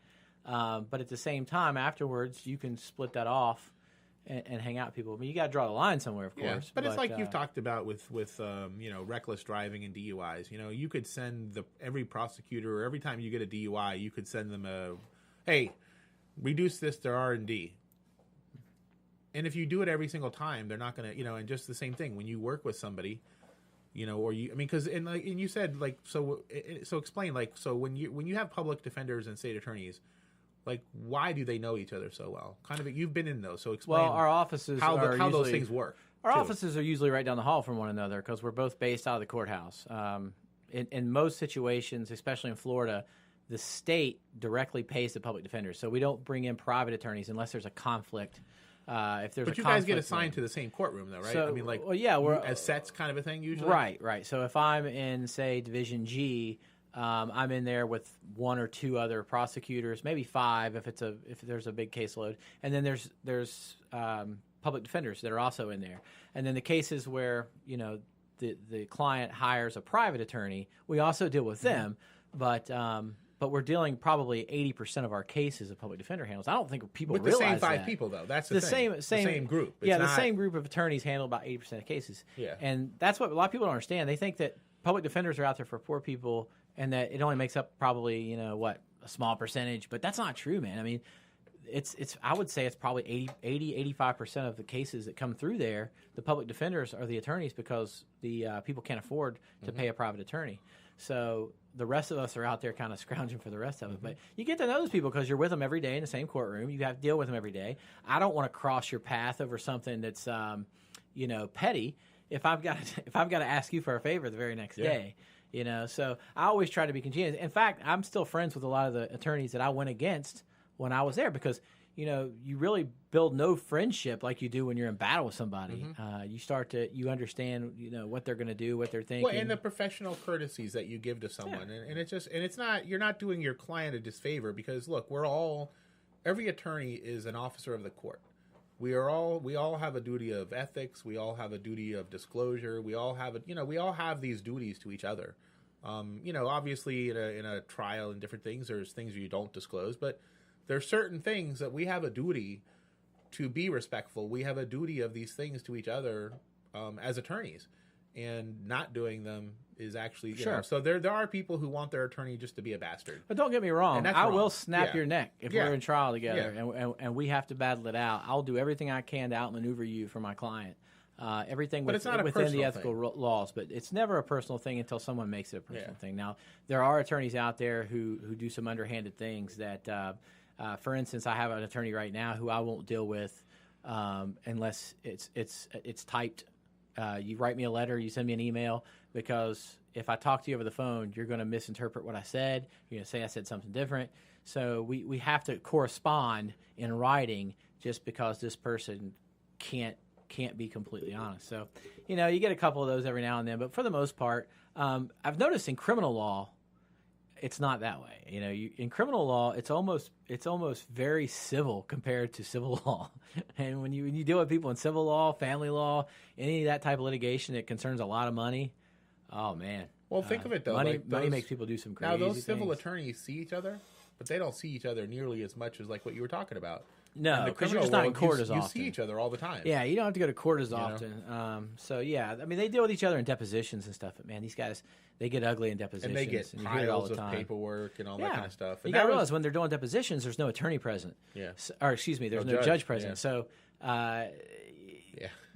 but at the same time, afterwards, you can split that off and hang out with people. I mean, you got to draw the line somewhere, of course. But it's like you've talked about with reckless driving and DUIs. You could send every prosecutor, or every time you get a DUI, you could send them hey, reduce this to R&D. And if you do it every single time, they're not going to, and just the same thing when you work with somebody, because you said so explain so when you have public defenders and state attorneys, why do they know each other so well? Kind of, you've been in those, so explain. Well, our offices how those things work. Our offices are usually right down the hall from one another because we're both based out of the courthouse. In most situations, especially in Florida, the state directly pays the public defenders, so we don't bring in private attorneys unless there's a conflict. If there's but you guys get assigned to the same courtroom, though, right? So, I mean, we're as sets kind of a thing usually. Right. So if I'm in, say, Division G, I'm in there with one or two other prosecutors, maybe five if there's a big caseload, and then there's public defenders that are also in there, and then the cases where the client hires a private attorney, we also deal with them, but we're dealing probably 80% of our cases of public defender handles. I don't think people realize that. With the same five people, though. That's the thing. The same group. The same group of attorneys handle about 80% of cases. Yeah. And that's what a lot of people don't understand. They think that public defenders are out there for poor people and that it only makes up probably, a small percentage. But that's not true, man. I mean, I would say it's probably 85% of the cases that come through there, the public defenders are the attorneys because the people can't afford to pay a private attorney. So the rest of us are out there kind of scrounging for the rest of it. But you get to know those people because you're with them every day in the same courtroom. You have to deal with them every day. I don't want to cross your path over something that's, petty. If I've got to ask you for a favor the very next day, So I always try to be congenial. In fact, I'm still friends with a lot of the attorneys that I went against when I was there because you really build no friendship like you do when you're in battle with somebody. You understand, what they're going to do, what they're thinking. Well, and the professional courtesies that you give to someone, and it's not, you're not doing your client a disfavor because look, every attorney is an officer of the court. We all have a duty of ethics. We all have a duty of disclosure. We all have these duties to each other. Obviously in a trial and different things, there's things you don't disclose, but there's certain things that we have a duty to be respectful. We have a duty of these things to each other as attorneys, and not doing them is actually So there are people who want their attorney just to be a bastard. But don't get me wrong, I will snap your neck if we're in trial together, Yeah. and we have to battle it out. I'll do everything I can to outmaneuver you for my client. everything But it's not a within the personal ethical thing. Laws. But it's never a personal thing until someone makes it a personal thing. Now, there are attorneys out there who do some underhanded things that, for instance, I have an attorney right now who I won't deal with unless it's typed. You write me a letter, you send me an email, because if I talk to you over the phone, you're going to misinterpret what I said. You're going to say I said something different. So we have to correspond in writing just because this person can't be completely honest. So, you get a couple of those every now and then. But for the most part, I've noticed in criminal law, it's not that way. In criminal law, it's almost very civil compared to civil law. And when you deal with people in civil law, family law, any of that type of litigation that concerns a lot of money, oh man. Well, think of it though. Money makes people do some crazy things. Now those civil attorneys see each other, but they don't see each other nearly as much as like what you were talking about. No, because you're just not in court as often. You see each other all the time. Yeah, you don't have to go to court as often. So yeah, I mean they deal with each other in depositions and stuff. But man, these guys, they get ugly in depositions, and they get piles of paperwork and all that kind of stuff. And you got to realize when they're doing depositions, there's no attorney present. Yeah. Or excuse me, there's no judge present. Yeah. So.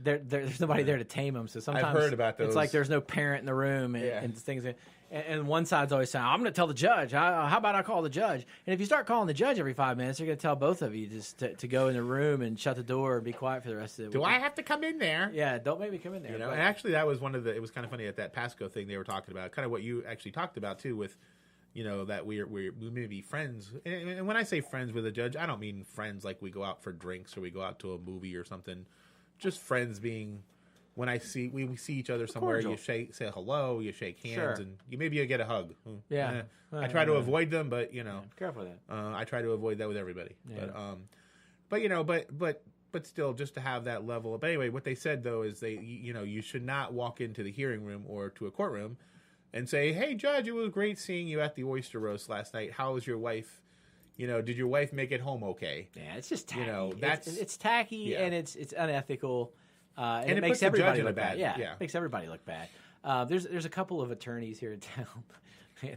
There's nobody there to tame them. So sometimes I've heard about those. It's like there's no parent in the room and things. And one side's always saying, "I'm going to tell the judge. How about I call the judge?" And if you start calling the judge every 5 minutes, they're going to tell both of you just to go in the room and shut the door and be quiet for the rest of the week. Do I have to come in there? Yeah, don't make me come in there. And actually, that was it was kind of funny at that Pasco thing they were talking about, kind of what you actually talked about too, with that we may be friends. And when I say friends with a judge, I don't mean friends like we go out for drinks or we go out to a movie or something. Just friends being when we see each other somewhere, you say hello, you shake hands, and maybe you get a hug. Yeah, I try to avoid them, but careful with that. I try to avoid that with everybody. Yeah. But still, just to have that level. But anyway, what they said though is you should not walk into the hearing room or to a courtroom and say, "Hey, judge, it was great seeing you at the oyster roast last night. How was your wife? Did your wife make it home okay?" Yeah, it's just tacky. It's tacky and it's unethical, and it makes everybody look bad. Yeah, it makes everybody look bad. There's a couple of attorneys here in town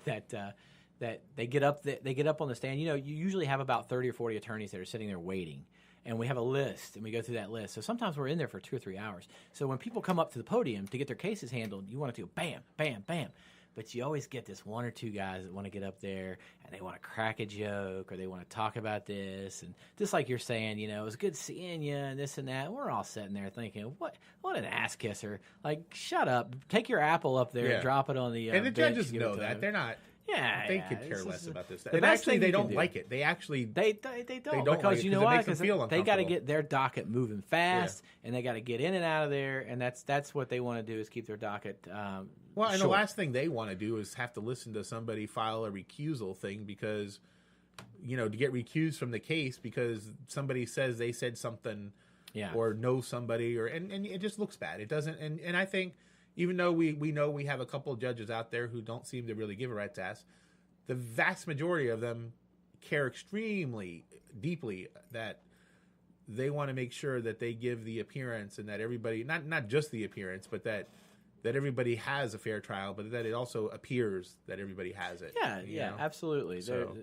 that they get up on the stand. You usually have about 30 or 40 attorneys that are sitting there waiting, and we have a list, and we go through that list. So sometimes we're in there for 2 or 3 hours. So when people come up to the podium to get their cases handled, you want to do bam, bam, bam. But you always get this one or two guys that want to get up there and they want to crack a joke or they want to talk about this. And just like you're saying, it was good seeing you and this and that. We're all sitting there thinking, what an ass kisser. Like, shut up. Take your apple up there and drop it on the and the judges know that. They're not. Yeah, they could care less about this. And actually, they don't like it. They actually they don't because like you know why? Because they got to get their docket moving fast, and they got to get in and out of there, and that's what they want to do is keep their docket. And short. The last thing they want to do is have to listen to somebody file a recusal thing because to get recused from the case because somebody says they said something, or know somebody, and it just looks bad. It doesn't, and I think. Even though we know we have a couple of judges out there who don't seem to really give a rat's ass, the vast majority of them care extremely deeply that they want to make sure that they give the appearance and that everybody, not just the appearance, but that everybody has a fair trial, but that it also appears that everybody has it. Yeah, absolutely. So,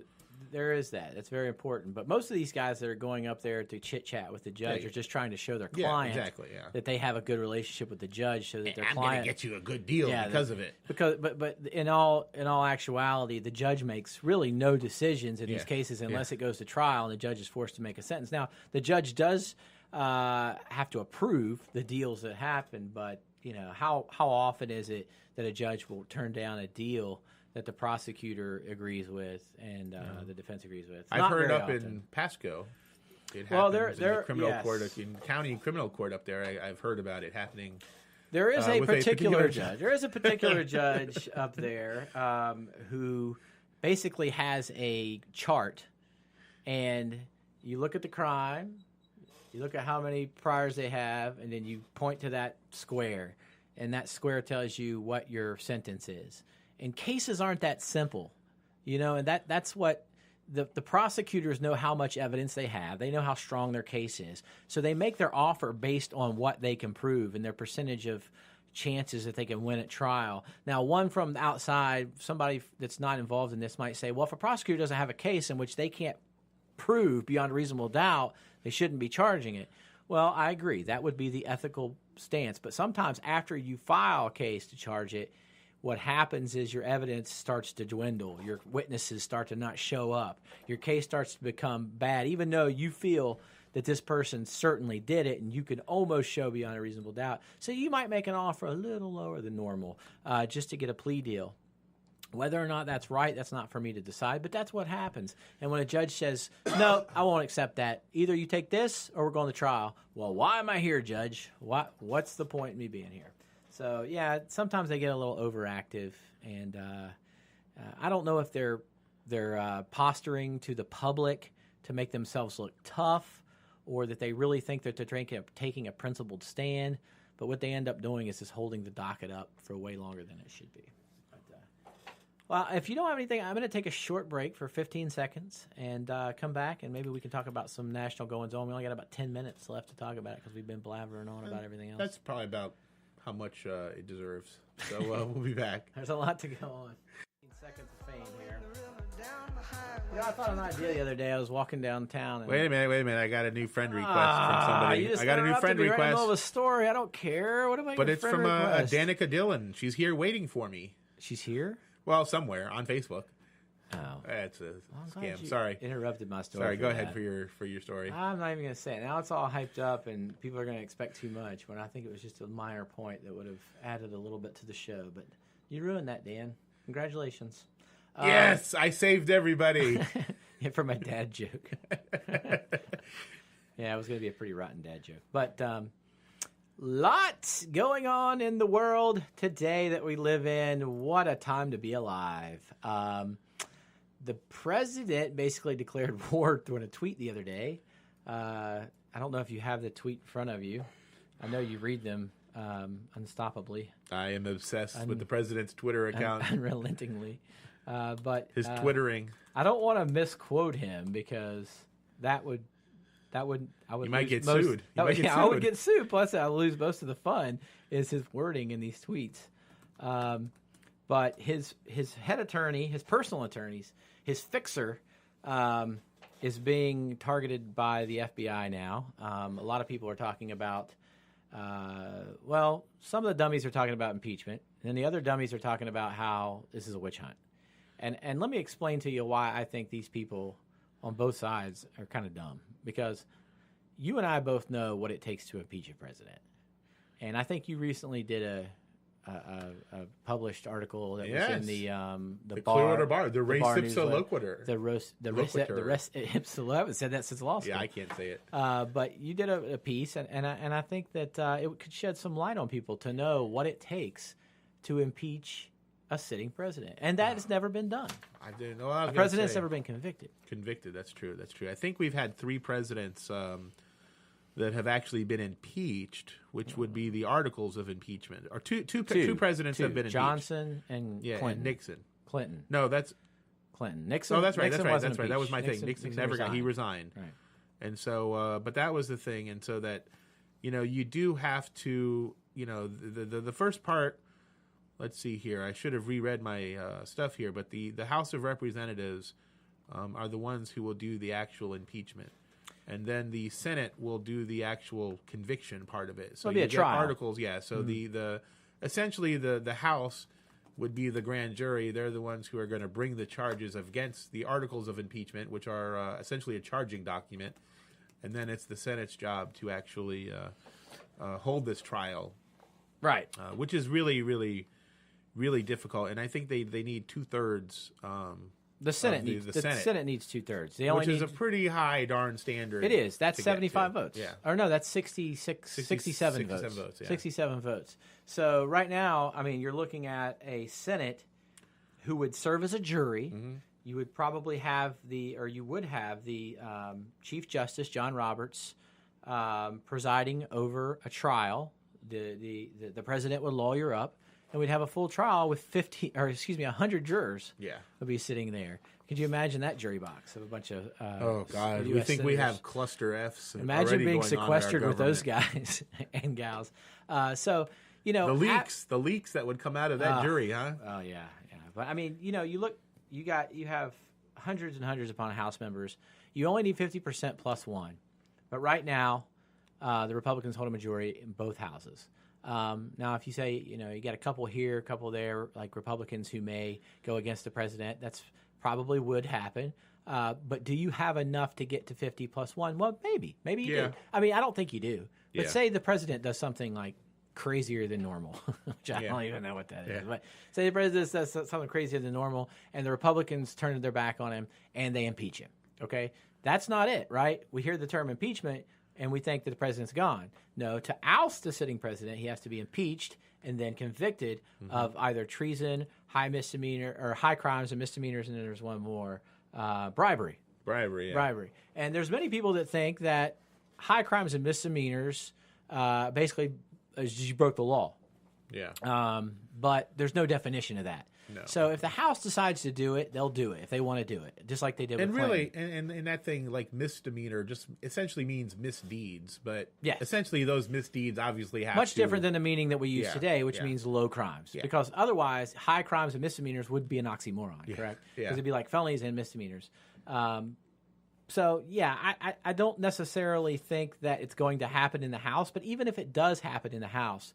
there is that. That's very important. But most of these guys that are going up there to chit-chat with the judge are just trying to show their client that they have a good relationship with the judge so that their client... I'm going to get you a good deal because of it. But in all actuality, the judge makes really no decisions in these cases unless it goes to trial and the judge is forced to make a sentence. Now, the judge does have to approve the deals that happen, but how often is it that a judge will turn down a deal that the prosecutor agrees with and the defense agrees with? I've heard up in Pasco. It happens in the criminal court, in county criminal court up there. I've heard about it happening. There is a particular judge. There is a particular judge up there who basically has a chart, and you look at the crime, you look at how many priors they have, and then you point to that square, and that square tells you what your sentence is. And cases aren't that simple, and that's what the prosecutors know how much evidence they have. They know how strong their case is. So they make their offer based on what they can prove and their percentage of chances that they can win at trial. Now, one from the outside, somebody that's not involved in this might say, well, if a prosecutor doesn't have a case in which they can't prove beyond a reasonable doubt, they shouldn't be charging it. Well, I agree. That would be the ethical stance. But sometimes after you file a case to charge it, what happens is your evidence starts to dwindle. Your witnesses start to not show up. Your case starts to become bad, even though you feel that this person certainly did it and you can almost show beyond a reasonable doubt. So you might make an offer a little lower than normal just to get a plea deal. Whether or not that's right, that's not for me to decide, but that's what happens. And when a judge says, no, I won't accept that. Either you take this or we're going to trial. Well, why am I here, Judge? What's the point in me being here? So, yeah, sometimes they get a little overactive, and I don't know if they're posturing to the public to make themselves look tough or that they really think that they're taking a principled stand, but what they end up doing is just holding the docket up for way longer than it should be. Well, if you don't have anything, I'm going to take a short break for 15 seconds and come back, and maybe we can talk about some national goings-on. We only got about 10 minutes left to talk about it because we've been blabbering on about everything else. That's probably about how much it deserves. So we'll be back. There's a lot to go on. 15 seconds of fame here. I thought of an idea the other day. I was walking downtown. And Wait a minute. I got a new friend request from somebody. You just I got a new friend request. Right in the middle of a story. I don't care. What am I? But it's from Danica Dillon. She's here waiting for me. She's here? Well, somewhere on Facebook. Oh, that's a scam. Sorry, interrupted my story. Sorry, go ahead for your story. I'm not even going to say it. Now it's all hyped up, and people are going to expect too much. When I think it was just a minor point that would have added a little bit to the show. But you ruined that, Dan. Congratulations. Yes, I saved everybody. Yeah, for my dad joke. Yeah, it was going to be a pretty rotten dad joke, but. Lots going on in the world today that we live in. What a time to be alive. The president basically declared war through a tweet the other day. I don't know if you have the tweet in front of you. I know you read them unstoppably. I am obsessed with the president's Twitter account. Unrelentingly. But his twittering. I don't want to misquote him because I would. You might get sued. I would get sued. Plus, I'll lose most of the fun. Is his wording in these tweets? But his head attorney, his personal attorneys, his fixer, is being targeted by the FBI now. A lot of people are talking about. Some of the dummies are talking about impeachment, and then the other dummies are talking about how this is a witch hunt. And let me explain to you why I think these people on both sides are kind of dumb. Because you and I both know what it takes to impeach a president, and I think you recently did a published article that was in the Clearwater Bar, the res ipsa loquitur, the res ipsa. I haven't said that since law school. Yeah, I can't say it. But you did a piece, and I think that it could shed some light on people to know what it takes to impeach a sitting president, and that has never been done. I didn't know. A president's never been convicted. Convicted. That's true. I think we've had 3 presidents that have actually been impeached, which would be the articles of impeachment. Or two presidents have been impeached. Johnson and Clinton. And Nixon. Clinton. No, that's Clinton. Nixon. Oh, that's right. Nixon That's right. That was my Nixon, thing. Nixon Nixon never resigned. got. He resigned. Right. And so, but that was the thing, and so that you do have to the first part. Let's see here. I should have reread my stuff here, but the House of Representatives are the ones who will do the actual impeachment, and then the Senate will do the actual conviction part of it. So it'll be a trial. Articles, yeah. So the essentially the House would be the grand jury. They're the ones who are going to bring the charges against the articles of impeachment, which are essentially a charging document, and then it's the Senate's job to actually hold this trial, right? Which is really, really. Really difficult, and I think they need 2/3. The Senate needs the Senate needs 2/3. Which is a pretty high darn standard. It is. That's 75 votes. Yeah. Or no, that's 67 votes. Yeah. 67 votes. So right now, I mean, you're looking at a Senate who would serve as a jury. Mm-hmm. You would probably have you would have the Chief Justice John Roberts presiding over a trial. The president would lawyer up. And we'd have a full trial with 100 jurors. Yeah, would be sitting there. Could you imagine that jury box of a bunch of? Oh God, we think senators. We have cluster Fs. Imagine being sequestered with those guys and gals. So the leaks that would come out of that jury, huh? Oh yeah. But I mean, you have hundreds and hundreds upon House members. You only need 50% plus one. But right now, the Republicans hold a majority in both houses. Now, if you say, you got a couple here, a couple there, like Republicans who may go against the president, that's probably would happen. But do you have enough to get to 50 plus 1? Well, maybe you do. I mean, I don't think you do. But say the president does something like crazier than normal, which I don't even know what that is. But say the president does something crazier than normal, and the Republicans turn their back on him, and they impeach him. Okay? That's not it, right? We hear the term impeachment, and we think that the president's gone. No, to oust the sitting president, he has to be impeached and then convicted of either treason, high misdemeanor, or high crimes and misdemeanors, and then there's one more, bribery. Bribery. And there's many people that think that high crimes and misdemeanors basically you broke the law. Yeah. But there's no definition of that. No. So if the House decides to do it, they'll do it if they want to do it, just like they did with Clinton. And really, and that thing, like misdemeanor, just essentially means misdeeds. But yes. essentially those misdeeds obviously have much different than the meaning that we use today, which means low crimes. Yeah. Because otherwise, high crimes and misdemeanors would be an oxymoron, correct? Because it'd be like felonies and misdemeanors. So, I don't necessarily think that it's going to happen in the House. But even if it does happen in the House,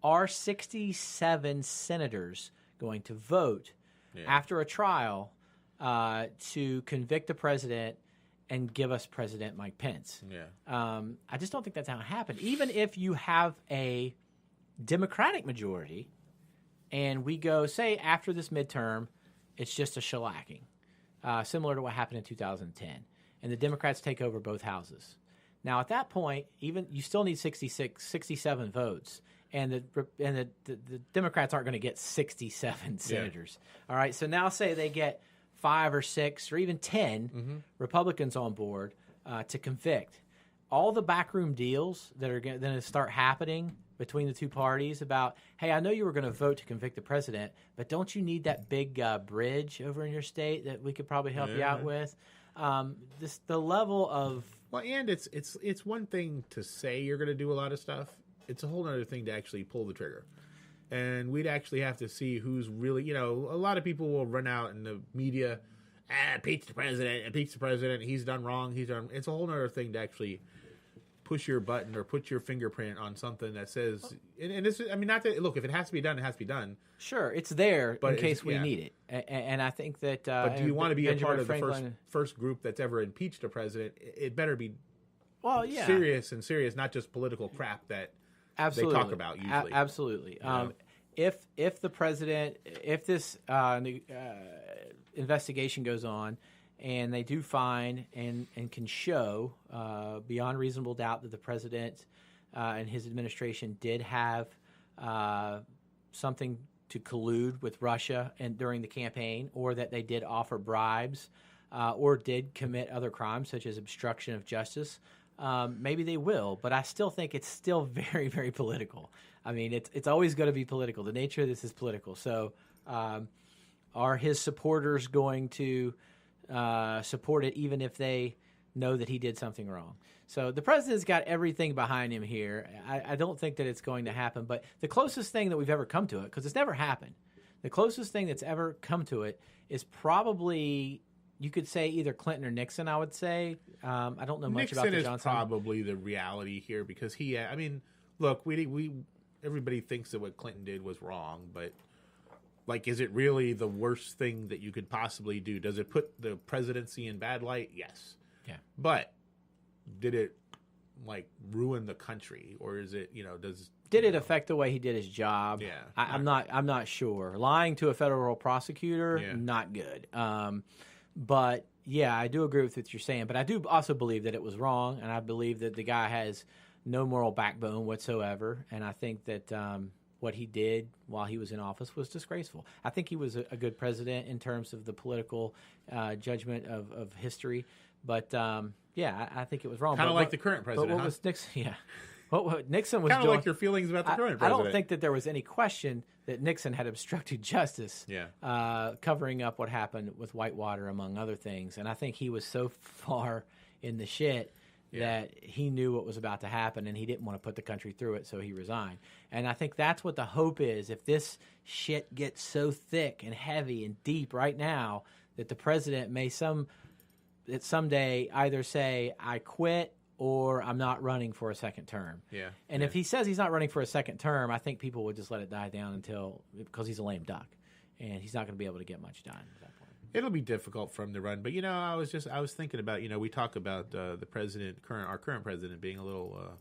are 67 senators going to vote after a trial to convict the president and give us President Mike Pence? I just don't think that's how it happened. Even if you have a Democratic majority and we go, say, after this midterm, it's just a shellacking, similar to what happened in 2010, and the Democrats take over both houses. Now, at that point, even you still need 67 votes. And the Democrats aren't going to get 67 senators. All right, so now say they get 5 or 6 or even 10 Republicans on board to convict. All the backroom deals that are going to start happening between the two parties about, hey, I know you were going to vote to convict the president, but don't you need that big bridge over in your state that we could probably help you out with? The level of and it's one thing to say you're going to do a lot of stuff. It's a whole other thing to actually pull the trigger. And we'd actually have to see who's really, a lot of people will run out in the media, impeach the president, he's done wrong, it's a whole other thing to actually push your button or put your fingerprint on something that says, and this is, not that, look, if it has to be done, it has to be done. Sure, it's there in case we need it. And I think that... but do you want to be a part of the first group that's ever impeached a president? It better be serious, not just political crap that... Absolutely. They talk about usually. Absolutely. If the president, if this investigation goes on, and they do find and can show beyond reasonable doubt that the president and his administration did have something to collude with Russia and during the campaign, or that they did offer bribes, or did commit other crimes such as obstruction of justice. Maybe they will, but I still think it's still very, very political. I mean, it's always going to be political. The nature of this is political. So are his supporters going to support it even if they know that he did something wrong? So the president's got everything behind him here. I don't think that it's going to happen, but the closest thing that we've ever come to it, because it's never happened, the closest thing that's ever come to it is probably... You could say either Clinton or Nixon, I would say. I don't know much about the Johnson. Nixon is probably the reality here because he, look, we everybody thinks that what Clinton did was wrong, but, is it really the worst thing that you could possibly do? Does it put the presidency in bad light? Yes. Yeah. But did it, ruin the country? Or is it, Did it affect the way he did his job? Yeah. I'm not sure. Lying to a federal prosecutor, not good. But, I do agree with what you're saying. But I do also believe that it was wrong, and I believe that the guy has no moral backbone whatsoever. And I think that what he did while he was in office was disgraceful. I think he was a good president in terms of the political judgment of history. But, I think it was wrong. Kind of like the current president, But what was Nixon? Yeah. What Nixon was kind of like your feelings about the current president. I don't think that there was any question that Nixon had obstructed justice, covering up what happened with Whitewater, among other things. And I think he was so far in the shit that he knew what was about to happen, and he didn't want to put the country through it, so he resigned. And I think that's what the hope is. If this shit gets so thick and heavy and deep right now that the president may someday either say, I quit, or I'm not running for a second term. Yeah. And if he says he's not running for a second term, I think people would just let it die down because he's a lame duck, and he's not going to be able to get much done at that point. It'll be difficult for him to run, but I was thinking about we talk about the president, our current president, being a little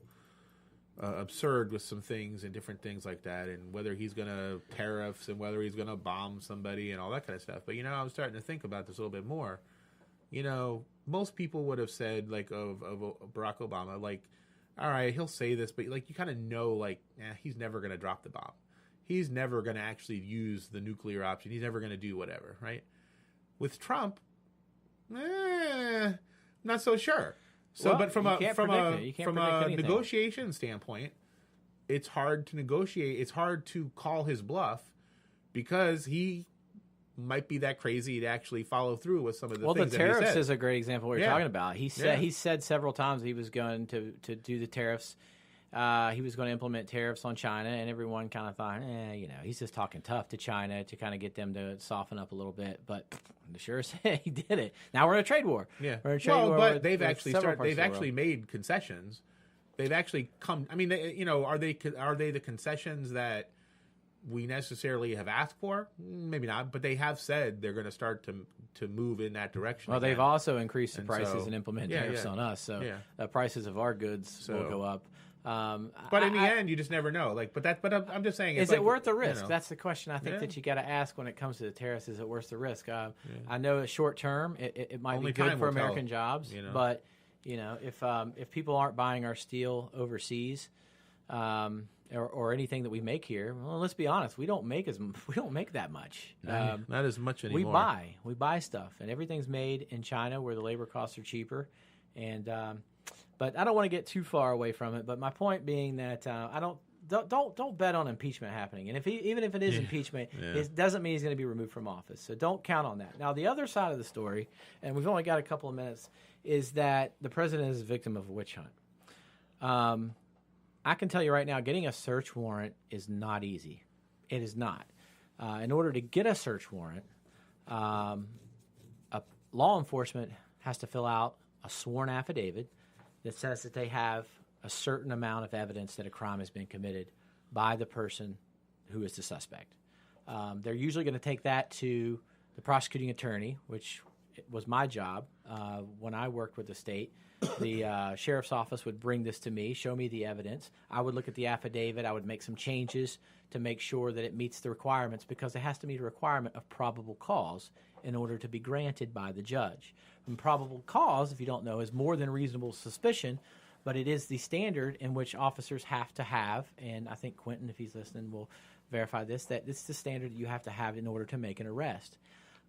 absurd with some things and different things like that, and whether he's going to tariffs and whether he's going to bomb somebody and all that kind of stuff. But I was starting to think about this a little bit more. Most people would have said of Barack Obama, all right, he'll say this, but you kind of know he's never going to drop the bomb. He's never going to actually use the nuclear option. He's never going to do whatever, right? With Trump, not so sure. So, Well, but from a anything. negotiation standpoint, it's hard to negotiate. It's hard to call his bluff because he might be that crazy to actually follow through with some of the things that he said. Well, the tariffs is a great example of what you're talking about. He Yeah. said several times he was going to do the tariffs. He was going to implement tariffs on China, and everyone kind of thought, he's just talking tough to China to kind of get them to soften up a little bit. But sure as he did it. Now we're in a trade war. Yeah. We're in a trade war. But with, they've with actually several parts of the actually world. made concessions. They've actually come. I mean, are they the concessions that we necessarily have asked for? Maybe not, but they have said they're going to start to move in that direction. Well, again. they've also increased the And prices so- and implemented yeah, tariffs yeah. on us, so Yeah. the prices of our goods will go up. But in the end, you just never know. But I'm just saying. Is it worth the risk? know. That's the question I think Yeah. that you got to ask when it comes to the tariffs. Is it worth the risk? I know short term it might Only be good time for will tell, American jobs, but if people aren't buying our steel overseas, or anything that we make here, well, let's be honest, we don't make that much. Not as much anymore. We buy stuff, and everything's made in China where the labor costs are cheaper, and but I don't want to get too far away from it. But my point being that I don't bet on impeachment happening, and even if it is impeachment, it doesn't mean he's going to be removed from office. So don't count on that. Now the other side of the story, and we've only got a couple of minutes, is that the president is a victim of a witch hunt. I can tell you right now, getting a search warrant is not easy. It is not. In order to get a search warrant, law enforcement has to fill out a sworn affidavit that says that they have a certain amount of evidence that a crime has been committed by the person who is the suspect. They're usually going to take that to the prosecuting attorney, which was my job when I worked with the state. The sheriff's office would bring this to me, show me the evidence. I would look at the affidavit. I would make some changes to make sure that it meets the requirements, because it has to meet a requirement of probable cause in order to be granted by the judge. And probable cause, if you don't know, is more than reasonable suspicion, but it is the standard in which officers have to have, and I think Quentin, if he's listening, will verify this, that it's the standard that you have to have in order to make an arrest.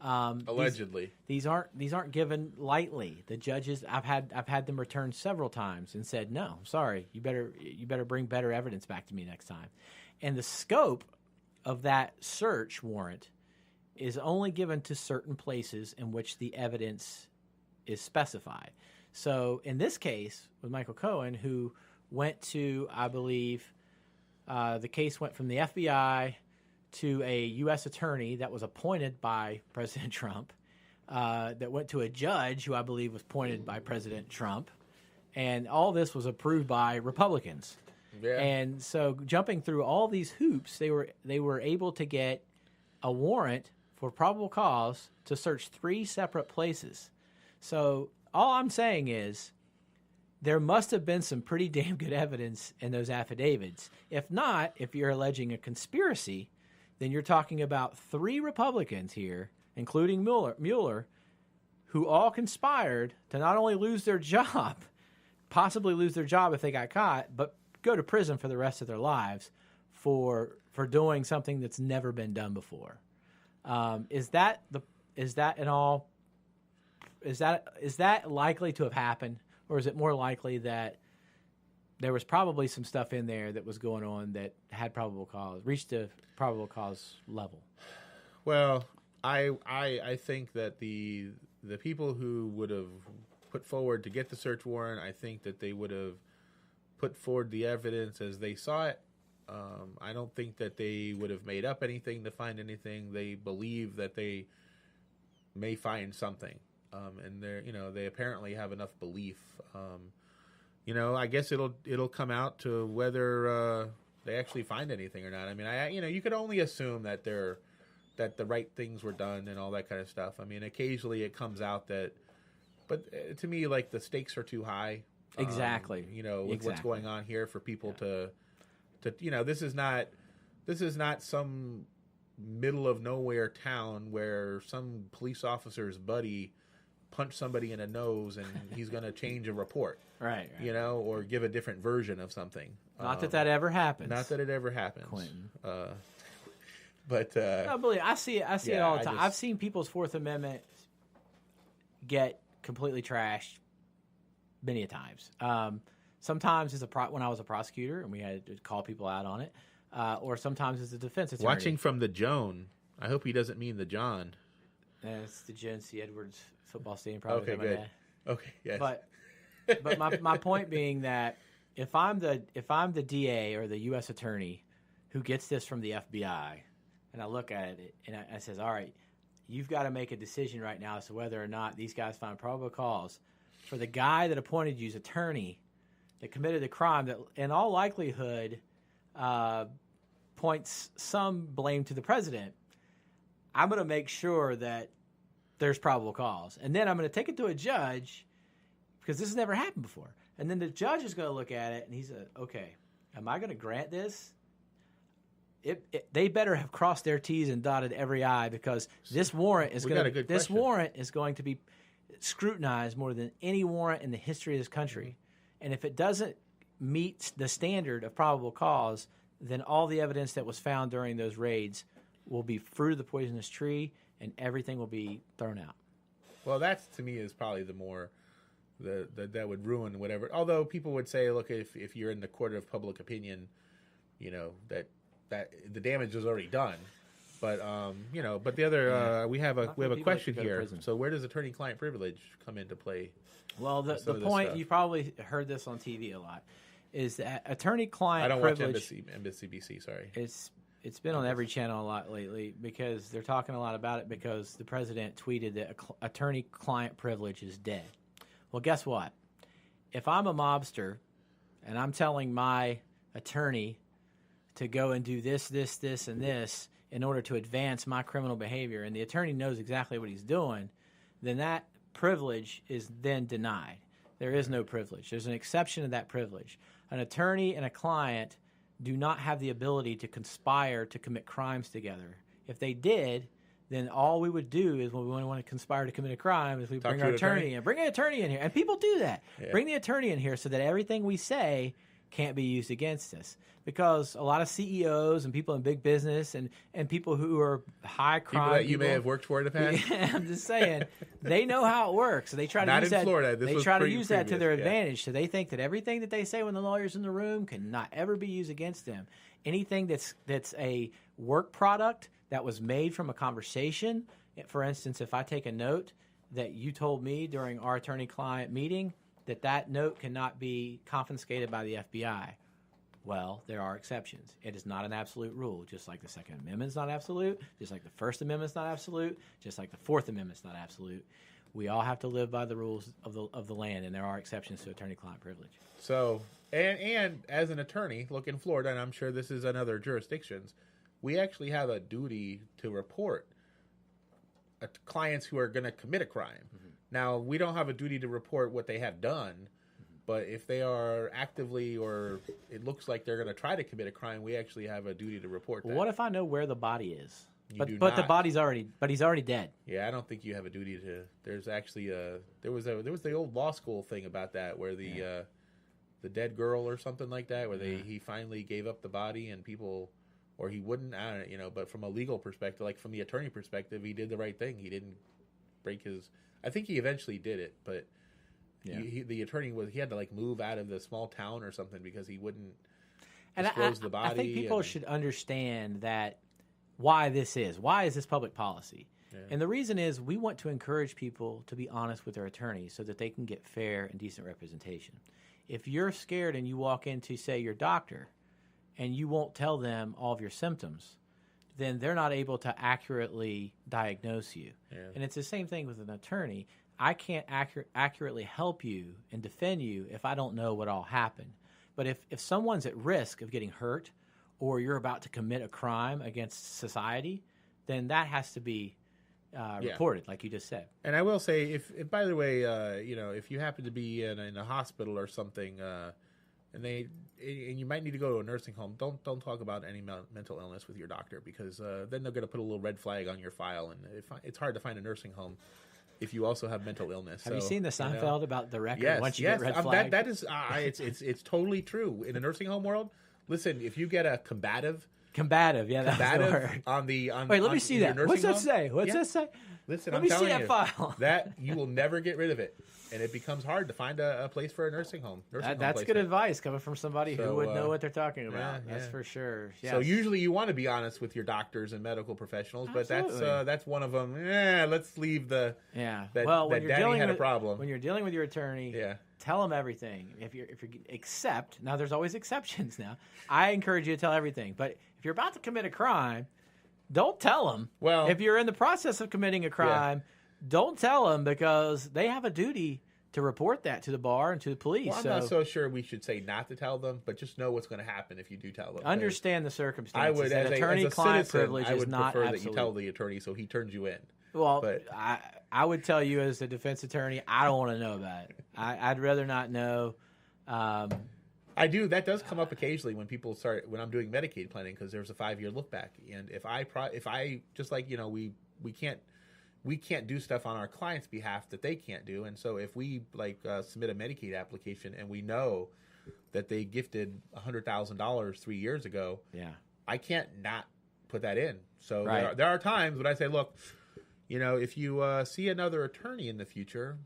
Allegedly, these aren't given lightly. The judges, I've had them returned several times and said, no, I'm sorry, you better bring better evidence back to me next time. And the scope of that search warrant is only given to certain places in which the evidence is specified. So in this case with Micheal Cohen, who went to, I believe, the case went from the FBI to a U.S. attorney that was appointed by President Trump, that went to a judge who I believe was appointed by President Trump, and all this was approved by Republicans. Yeah. And so jumping through all these hoops, they were able to get a warrant for probable cause to search 3 separate places. So all I'm saying is there must have been some pretty damn good evidence in those affidavits. If not, if you're alleging a conspiracy, then you're talking about 3 Republicans here, including Mueller, who all conspired to not only lose their job, possibly lose their job if they got caught, but go to prison for the rest of their lives for doing something that's never been done before. Is that likely to have happened, or is it more likely that there was probably some stuff in there that was going on that had probable cause, reached a probable cause level? Well, I think that the people who would have put forward to get the search warrant, I think that they would have put forward the evidence as they saw it. I don't think that they would have made up anything to find anything. They believe that they may find something, and they apparently have enough belief. I guess it'll come out to whether they actually find anything or not. I mean, you could only assume that that the right things were done and all that kind of stuff. I mean, occasionally it comes out that, but to me, like, the stakes are too high. Exactly. With what's going on here for people to this is not some middle of nowhere town where some police officer's buddy punched somebody in the nose and he's going to change a report. Right. Or give a different version of something. Not that ever happens. Not that it ever happens. Quentin. But no, believe I see it all the time. I've seen people's Fourth Amendment get completely trashed many a times. Sometimes when I was a prosecutor and we had to call people out on it, or sometimes as a defense attorney. Watching from the Joan. I hope he doesn't mean the John. It's the Joan C. Edwards football stadium. Probably. Okay, good. Okay, yes. But my point being that if I'm the DA or the U.S. attorney who gets this from the FBI, and I look at it and I says, all right, you've got to make a decision right now as to whether or not these guys find probable cause for the guy that appointed you as attorney that committed the crime that in all likelihood points some blame to the president. I'm going to make sure that there's probable cause. And then I'm going to take it to a judge because this has never happened before. And then the judge is going to look at it and he's okay, am I going to grant this? They better have crossed their T's and dotted every I because this warrant is going to be scrutinized more than any warrant in the history of this country. And if it doesn't meet the standard of probable cause, then all the evidence that was found during those raids will be fruit of the poisonous tree and everything will be thrown out. Well, that to me is probably the more that would ruin whatever. Although people would say, look, if you're in the court of public opinion, that the damage is already done. But but the other we have a question here. So where does attorney-client privilege come into play? Well, the point you probably heard this on TV a lot is that attorney-client privilege. I don't watch MSNBC. Sorry, it's been on every channel a lot lately because they're talking a lot about it because the president tweeted that attorney-client privilege is dead. Well, guess what? If I'm a mobster and I'm telling my attorney to go and do this, and this in order to advance my criminal behavior, and the attorney knows exactly what he's doing, then that privilege is then denied. There is no privilege. There's an exception to that privilege. An attorney and a client do not have the ability to conspire to commit crimes together. If they did, then all we would do is when we want to conspire to commit a crime is we bring our attorney in. Bring an attorney in here. And people do that. Yeah. Bring the attorney in here so that everything we say can't be used against us. Because a lot of CEOs and people in big business and people who are high crime people that you may have worked for in the past. Yeah, I'm just saying, they know how it works. So they try to use that. Florida. They try to use that to their advantage. So they think that everything that they say when the lawyer's in the room cannot ever be used against them. Anything that's a work product that was made from a conversation. For instance, if I take a note that you told me during our attorney-client meeting that note cannot be confiscated by the FBI. Well, there are exceptions. It is not an absolute rule, just like the Second Amendment is not absolute, just like the First Amendment is not absolute, just like the Fourth Amendment is not absolute. We all have to live by the rules of the land, and there are exceptions to attorney-client privilege. So, and as an attorney, look, in Florida, and I'm sure this is in other jurisdictions, we actually have a duty to report clients who are going to commit a crime. Mm-hmm. Now, we don't have a duty to report what they have done, but if they are actively or it looks like they're going to try to commit a crime, we actually have a duty to report that. What if I know where the body is? But not. The body's he's already dead. Yeah, I don't think you have a duty to. There's actually there was the old law school thing about that where the dead girl or something like that where he finally gave up the body and people. Or he wouldn't, I don't, but from a legal perspective, like from the attorney perspective, he did the right thing. He didn't break his. I think he eventually did it, but the attorney he had to like move out of the small town or something because he wouldn't disclose the body. I think people should understand that why is this public policy, and the reason is we want to encourage people to be honest with their attorneys so that they can get fair and decent representation. If you're scared and you walk into say your doctor. And you won't tell them all of your symptoms, then they're not able to accurately diagnose you. Yeah. And it's the same thing with an attorney. I can't accurately help you and defend you if I don't know what all happened. But if someone's at risk of getting hurt or you're about to commit a crime against society, then that has to be reported, like you just said. And I will say, if by the way, if you happen to be in a hospital or something, and you might need to go to a nursing home, don't talk about any mental illness with your doctor, because then they're going to put a little red flag on your file, and it's hard to find a nursing home if you also have mental illness. Have you seen the Seinfeld about the record? Yes, once you get red flag? That is, it's totally true in the nursing home world. Listen, if you get a combative, yeah, that's the word. Wait, let me see that. What's that say? What's that say? Listen, let me see that file. That you will never get rid of it, and it becomes hard to find a place for a nursing home. That's good advice coming from somebody who would know what they're talking about. That's for sure. Yes. So usually you want to be honest with your doctors and medical professionals, but that's one of them. Let's leave the when you're Daddy had a problem. When you're dealing with your attorney, tell them everything. If you accept, now there's always exceptions. Now I encourage you to tell everything, but if you're about to commit a crime, don't tell them. Well, if you're in the process of committing a crime, don't tell them, because they have a duty to report that to the bar and to the police. Well, I'm not so sure we should say not to tell them, but just know what's going to happen if you do tell them. Understand the circumstances. I would, as attorney-client privilege I would is not prefer absolute. that you tell the attorney so he turns you in. Well, but I would tell you as a defense attorney, I don't want to know about it. I'd rather not know. I do. That does come up occasionally when when I'm doing Medicaid planning, because there's a 5-year look back, and if I just like we can't do stuff on our client's behalf that they can't do, and so if we submit a Medicaid application and we know that they gifted $100,000 3 years ago, I can't not put that in. So there are times when I say, look, if you see another attorney in the future,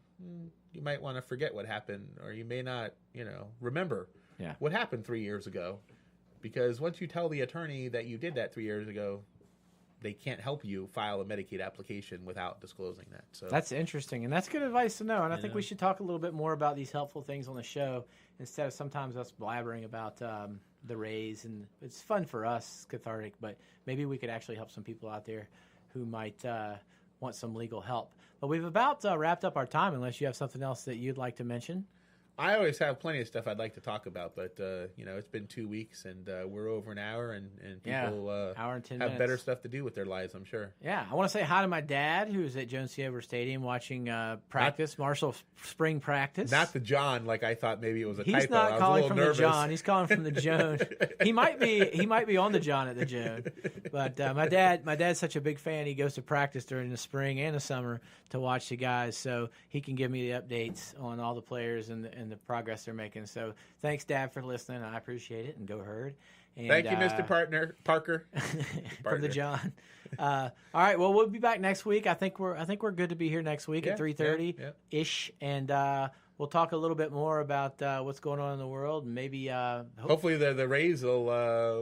you might want to forget what happened, or you may not, remember what happened 3 years ago, because once you tell the attorney that you did that 3 years ago, they can't help you file a Medicaid application without disclosing that. So that's interesting, and that's good advice to know. And I think we should talk a little bit more about these helpful things on the show instead of sometimes us blabbering about the Rays. And it's fun for us, cathartic, but maybe we could actually help some people out there who might want some legal help. But we've about wrapped up our time, unless you have something else that you'd like to mention. I always have plenty of stuff I'd like to talk about, but it's been 2 weeks, and we're over an hour, and people hour and 10 have minutes. Better stuff to do with their lives, I'm sure. Yeah, I want to say hi to my dad, who's at Jones Seaver Stadium watching practice, Marshall spring practice. Not the John, like I thought maybe it was a typo. He's not calling from nervous. the John. He's calling from the Joan. He might be on the John at the Joan. But my dad's such a big fan. He goes to practice during the spring and the summer to watch the guys, so he can give me the updates on all the players and the progress they're making. So thanks, Dad, for listening. I appreciate it, and go Herd. And, thank you, Mr. Parker. From the John. All right, well, we'll be back next week. I think we're good to be here next week at 3:30 ish, and we'll talk a little bit more about what's going on in the world. Maybe hopefully the Rays will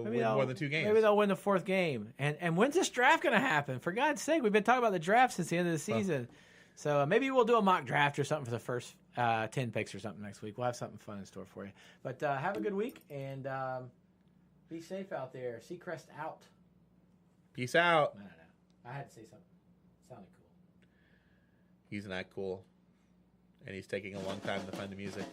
win more than 2 games. Maybe they'll win the 4th game. And when's this draft going to happen? For God's sake, we've been talking about the draft since the end of the season. So maybe we'll do a mock draft or something for the first 10 picks or something next week. We'll have something fun in store for you. But have a good week, and be safe out there. Seacrest out. Peace out. I don't know. I had to say something. It sounded cool. He's not cool. And he's taking a long time to find the music.